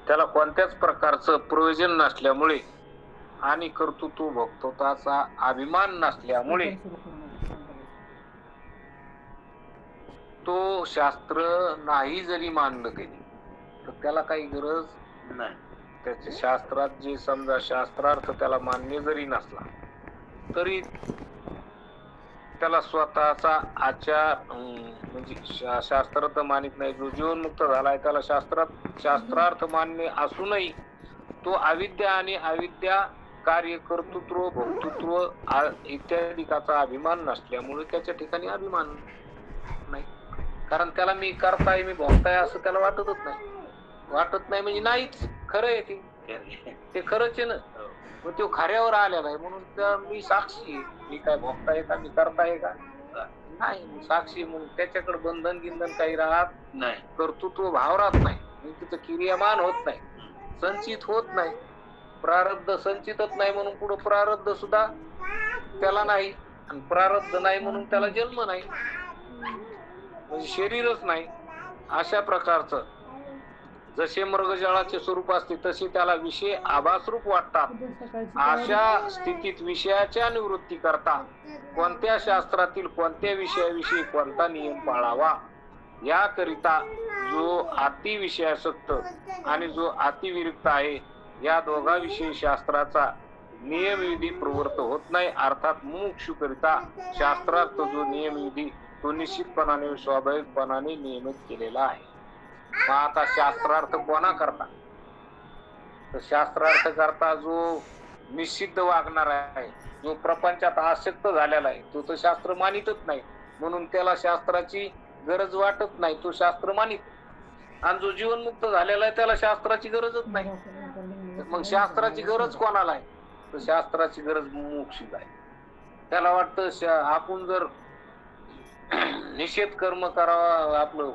त्याला कोणत्याच प्रकारचं प्रयोजन नसल्यामुळे आणि कर्तृत्व भोगतोताचा अभिमान नसल्यामुळे तो शास्त्र नाही जरी मानलं त्याने तर त्याला काही गरज नाही. त्याच्या शास्त्रात जे समजा शास्त्रार्थ त्याला मान्य जरी नसला तरी त्याला स्वतःचा आचार म्हणजे शास्त्र तर मानित नाही. जो जीवनमुक्त झालाय त्याला शास्त्रार्थ मान्य असूनही तो अविद्या आणि अविद्या कार्य कर्तृत्व भोक्तृत्व इत्यादिकाचा अभिमान नसल्यामुळे त्याच्या ठिकाणी अभिमान नाही. कारण त्याला मी करताय मी भोगताय असं त्याला वाटतच नाही. वाटत नाही म्हणजे नाहीच, खरं आहे ते खरंच आहे ना. मग तो खऱ्यावर आलेला आहे म्हणून मी साक्षी आहे. मी काय भोगताय का मी करताय का नाही, साक्षी म्हणून त्याच्याकडे बंधन गिंधन काही राहत नाही, कर्तृत्व भाव राहत नाही, तिथं क्रियामान होत नाही, संचित होत नाही, प्रारब्ध संचितच नाही म्हणून पुढे प्रारब्ध सुद्धा त्याला नाही, आणि प्रारब्ध नाही म्हणून त्याला जन्म नाही, म्हणजे शरीरच नाही. अशा प्रकारचं जसे मृगजळाचे स्वरूप असते तसे त्याला विषय आभासरूप वाटतात. अशा स्थितीत विषयाच्या निवृत्ती करता कोणत्या शास्त्रातील कोणत्या विषयाविषयी कोणता नियम पाळावा याकरिता जो अतिविषयासक्त आणि जो अतिविरक्त आहे या दोघांविषयी शास्त्राचा नियमविधी प्रवृत्त होत नाही. अर्थात मुमुक्षु करिता शास्त्रार्थ जो नियमविधी तो निश्चितपणाने स्वाभाविकपणाने नियमित केलेला आहे. मग आता शास्त्रार्थ कोणा करता? तर शास्त्रार्थ करता जो निश्चित वागणार आहे, जो प्रपंचात आसक्त झालेला आहे, तो तर शास्त्र मानितच नाही म्हणून त्याला शास्त्राची गरज वाटत नाही, तो शास्त्र मानित. आणि जो जीवनमुक्त झालेला आहे त्याला शास्त्राची गरजच नाही. मग शास्त्राची गरज कोणाला आहे? तर शास्त्राची गरज मुमुक्षुला आहे. त्याला वाटतं आपण जर निषेध कर्म करावा, आपलं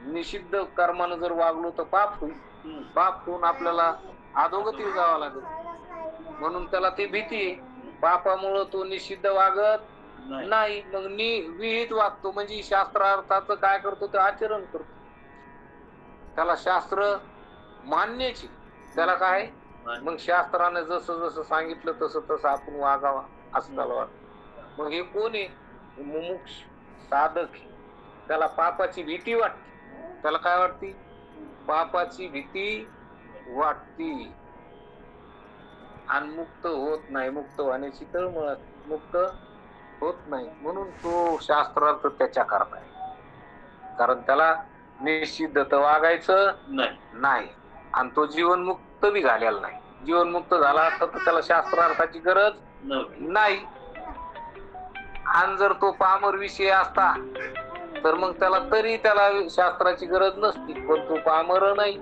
निषिद्ध कर्मानं जर वागलो तर पाप होईल, पाप होऊन आपल्याला अधोगती जावं लागेल म्हणून त्याला ती भीती आहे. पापामुळं तो निषिद्ध वागत नाही, मग विहित वागतो म्हणजे शास्त्रार्थाचं काय करतो ते आचरण करतो. त्याला शास्त्र मान्यची, त्याला काय मग शास्त्राने जसं जसं सांगितलं तसं तसं आपण वागावा असं त्याला वाटतं. मग हे कोण आहे? मुमुक्ष साधक. त्याला पापाची भीती वाटते. त्याला काय वाटते? पापाची भीती वाटती आणि मुक्त होत नाही. मुक्त होण्याची तळमळ, मुक्त होत नाही म्हणून तो शास्त्रार्थ त्याच्या करता आहे. कारण त्याला निषिद्ध तर वागायचं नाही आणि तो जीवनमुक्त बी झालेला नाही. जीवनमुक्त झाला असता तर त्याला शास्त्रार्थाची गरज नाही. आणि जर तो पामर विषय असता तर मग त्याला शास्त्राची गरज नसती. पण तो पामर नाही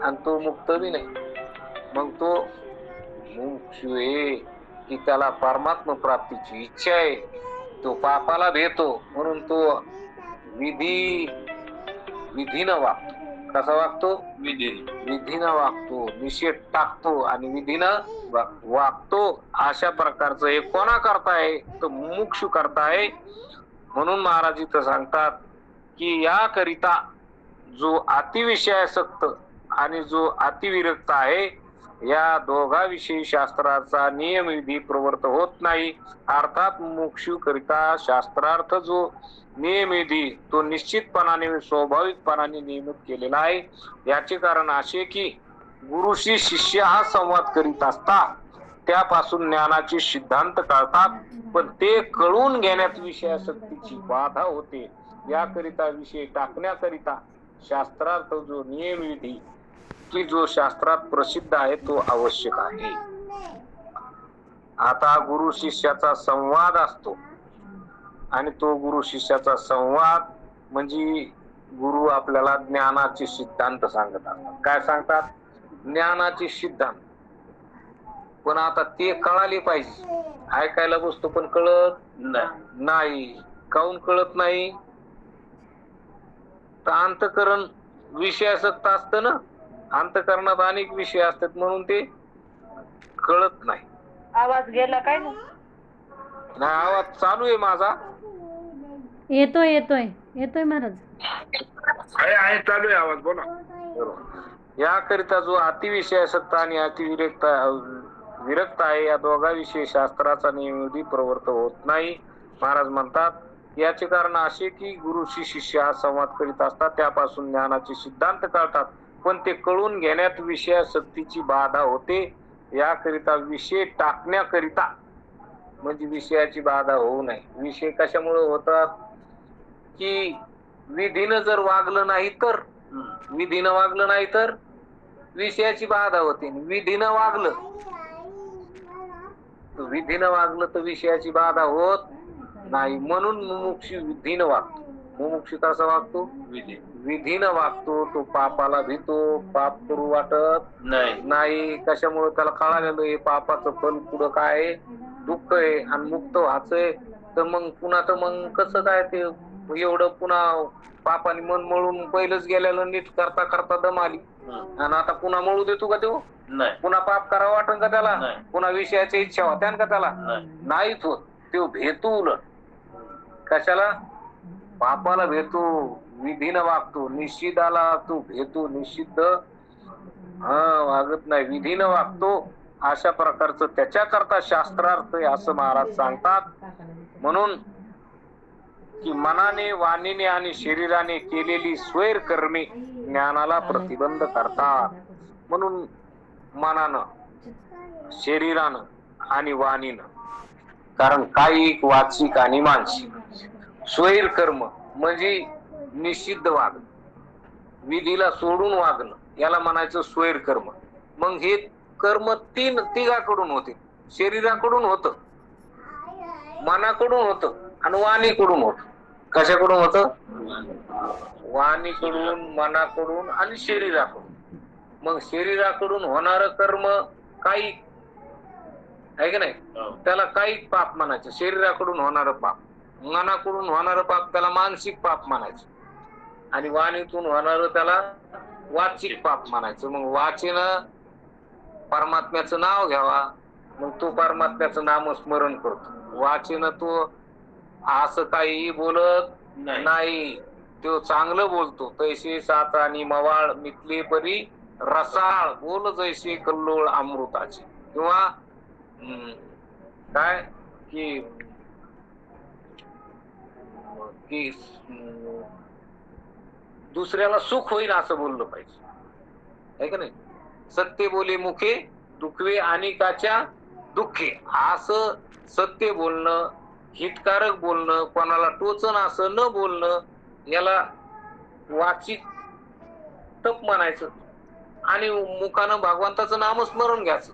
आणि तो मुक्त बी नाही. मग तो मुमुक्षु आहे की त्याला परमात्मा प्राप्तीची इच्छा आहे. तो पापाला भेटतो म्हणून तो विधीनं वागतो. कसा वागतो? विधीनं वागतो, निषेध टाकतो आणि विधीनं वागतो. अशा प्रकारचं हे कोणा करताय? तर मुमुक्षु करताय. म्हणून महाराज इथं सांगतात की याकरिता जो अतिविषयासक्त आणि जो अतिविरक्त आहे या दोघांविषयी शास्त्राचा नियमविधी प्रवृत्त होत नाही. अर्थात मुमुक्षु करिता शास्त्रार्थ जो नियमविधी तो निश्चितपणाने स्वाभाविकपणाने नियमित केलेला आहे. याचे कारण असे की गुरुशी शिष्य हा संवाद करीत असता त्यापासून ज्ञानाचे सिद्धांत कळतात, पण ते कळून घेण्यात विषयासक्तीची बाधा होते. याकरिता विषय टाकण्याकरिता शास्त्रार्थ जो नियम विधी की जो शास्त्रात प्रसिद्ध आहे तो आवश्यक आहे. आता गुरु शिष्याचा संवाद असतो आणि तो गुरु शिष्याचा संवाद म्हणजे गुरु आपल्याला ज्ञानाचे सिद्धांत सांगत असतात. काय सांगतात? ज्ञानाचे सिद्धांत. पण आता ते कळाले पाहिजे. ऐकायला बसतो पण कळत नाही. काऊन कळत नाही? तर अंतःकरण विषयासक्त असतं ना. अंतःकरणात अनेक विषय असतात म्हणून ते कळत नाही. आवाज गेला काय ना? नाही, आवाज चालू आहे माझा. येतोय येतोय येतोय महाराज. आहे चालू आहे आवाज, बोला. याकरिता जो अतिविषयासक्त आणि विरक्त आहे या दोघांविषयी शास्त्राचा नियमविधी प्रवर्त होत नाही. महाराज म्हणतात याचे कारण असे की गुरुशी शिष्य हा संवाद करीत असतात त्यापासून ज्ञानाचे सिद्धांत कळतात पण ते कळून घेण्यात विषयासक्तीची बाधा होते. याकरिता विषय टाकण्याकरिता म्हणजे विषयाची बाधा होऊ नये. विषय कशामुळे होतात की विधीनं जर वागलं नाही तर विषयाची बाधा होते. विधीनं वागलं तर विषयाची बाधा होत नाही. म्हणून मुमुक्षू विधीनं वागतो. मुमुक्षू कसा वागतो? विधीनं वागतो. तो पापाला भीतो. पाप करू वाटत नाही. कशामुळे? त्याला कळालेलं हे पापाचं फल पुढं काय आहे? दुःख आहे आणि मुक्त व्हायचंय. तर मग कसं काय ते एवढं पुन्हा पापाने मन मळून पहिलंच गेलेलं नीट करता करता दम आली आणि आता पुन्हा मळू देतो का तो? पुन्हा पाप करावं वाटन का त्याला? पुन्हा विषयाची इच्छा होत्या का त्याला? नाहीच होत. तो भेटू उलट कशाला? पापाला भेटू. विधीनं वागतो. निषिद्धाला तो भेटू. निषिद्ध वागत नाही, विधीनं वागतो. अशा प्रकारचं त्याच्याकरता शास्त्रार्थ आहे असं महाराज सांगतात. म्हणून की मनाने, वाणीने आणि शरीराने केलेली स्वैर कर्मे ज्ञानाला प्रतिबंध करतात. म्हणून मनानं, शरीरानं आणि वाणीनं, कारण कायिक, वाचिक आणि मानसिक स्वैर कर्म म्हणजे निषिद्ध वागणं, विधीला सोडून वागणं याला म्हणायचं स्वैर कर्म. मग हे कर्म तिघाकडून होते. शरीराकडून होतं, मनाकडून होतं आणि वाणीकडून होतं. कशाकडून होतं? वाणीकडून, मनाकडून आणि शरीराकडून. मग शरीराकडून होणारं कर्म काही आहे की नाही त्याला काही पाप म्हणायचं. शरीराकडून होणारं पाप, मनाकडून होणारं पाप त्याला मानसिक पाप म्हणायचं आणि वाणीतून होणारं त्याला वाचिक पाप म्हणायचं. मग वाचेनं परमात्म्याचं नाव घ्यावा, मग तो परमात्म्याचं नामस्मरण करतो. वाचेनं तो असं काही बोलत नाही, तो चांगलं बोलतो. तैसे सात आणि मवाळ मिथले परी रसाळ बोल जैसे कल्लोळ अमृताचे. किंवा काय की दुसऱ्याला सुख होईल असं बोललं पाहिजे, आहे का नाही? सत्य बोले मुखे दुखवे अनेकाच्या दुःखे. असं सत्य बोलणं, हितकारक बोलणं, कोणाला टोचन असं न बोलणं याला वाचिक तप म्हणायचं. आणि मुखानं भगवंताचं नामस्मरण घ्यायचं.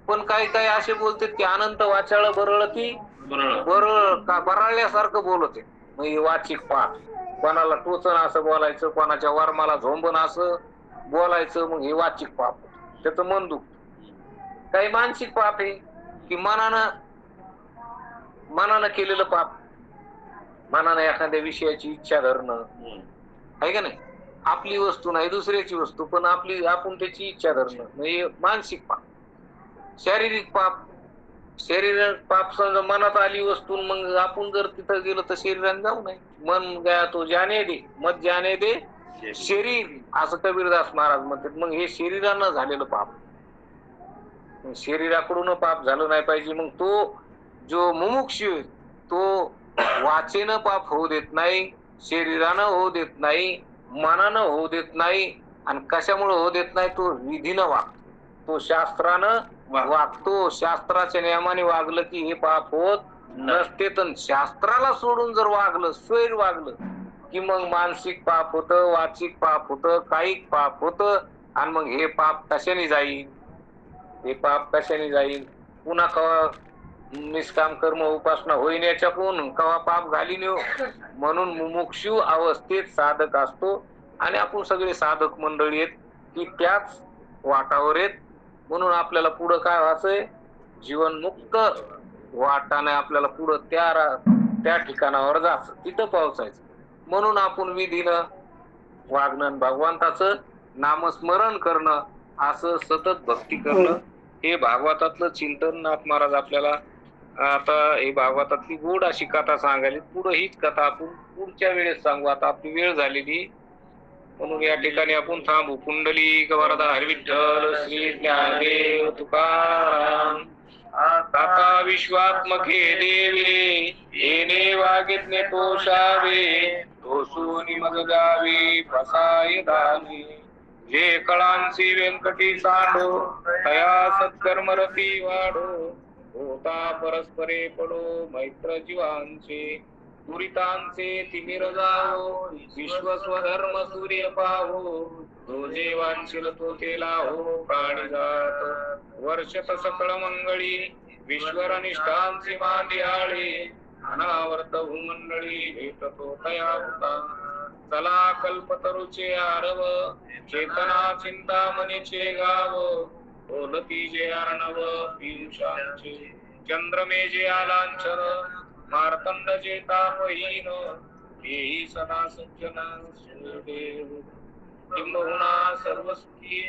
पण काही काही असे बोलतात की अनंत वाचाळ बरळती बराळल्यासारखं बोलत आहे. मग हे वाचिक पाप. कोणाला टोचन असं बोलायचं, कोणाच्या वर्माला झोंबन असं बोलायचं, मग हे वाचिक पाप. त्याचं मन दुखत. काही मानसिक पाप आहे की मनानं केलेलं पाप. मनानं एखाद्या विषयाची इच्छा धरणं, आहे का नाही? आपली वस्तू नाही दुसऱ्याची वस्तू, पण आपण त्याची इच्छा धरणं म्हणजे मानसिक पाप. शारीरिक पाप, शरीर पाप समजा मनात आली वस्तू, मग आपण जर तिथं गेलो तर शरीराने जाऊ नये. मन गया तो जाने दे, मत जाने दे शरीर, असं कबीरदास महाराज म्हणतात. मग हे शरीरानं झालेलं पाप. शरीराकडून पाप झालं नाही पाहिजे. मग तो जो मुमुक्षु तो वाचेनं पाप होऊ देत नाही, शरीरानं होऊ देत नाही, मनानं होऊ देत नाही. आणि कशामुळे होऊ देत नाही? तो विधीनं वागतो, तो शास्त्रानं वागतो. शास्त्राच्या नियमाने वागलं की हे पाप होत नसते. तर शास्त्राला सोडून जर वागलं, स्वैर वागलं की मग मानसिक पाप होतं, वाचिक पाप होतं, कायिक पाप होतं. आणि मग हे पाप कशाने जाईल? हे पाप कशाने जाईल? पुन्हा कवा निष्काम कर्म उपासना होईन याच्याकडून, कवा पाप घालीन येऊ. म्हणून मुमुक्षु अवस्थेत साधक असतो. आणि आपण सगळे साधक मंडळी आहेत की त्याच वाटावर आहेत. म्हणून आपल्याला पुढं काय व्हायचंय? जीवनमुक्त वाटाने आपल्याला पुढं त्या ठिकाणावर जायचं, तिथं पोहोचायचं. म्हणून आपण विधीनं वागणं, भगवंताचं नामस्मरण करणं, असं सतत भक्ती करणं, हे भागवतातलं चिंतन. नाथ महाराज आपल्याला आता हे भागवतातली गोड अशी कथा सांगायली. पुढे हीच कथा आपण पुढच्या वेळेस सांगू. आता आपली वेळ झालेली, म्हणून या ठिकाणी आपण थांबू. पुंडलिक वरदा हरिविठ्ठल श्री ज्ञानदेव तुकाराम. आता विश्वात्मके देवे येणे वागितने तोषावे, तोसूनी मग गावी प्रसाय दानी. जे कळांची व्यंकटी सांडो, तया सत्कर्मरती वाढो. होता परस्परे पडो मैत्र जीवांचे, दुरितांचे तिमिर जावो. विश्व स्वधर्म सूर्य पाहो, जो जे वांछिल तो केला हो प्राणी जात. वर्षत सकळ मंगळी विश्वर निष्ठांची मांडियाळी. अनावर्त भूमंडळी भेटतो तया होता. चला कल्पतरुचे आरव, चेतना चिंतामणीचे गाव. बोलती जे अर्णव पियुषांचे, चंद्रमे जे आलांचन. मार्तंड जे तापहीन, तेही सदा सज्जन सूर्यदेव. किंबहुना सर्वसुखी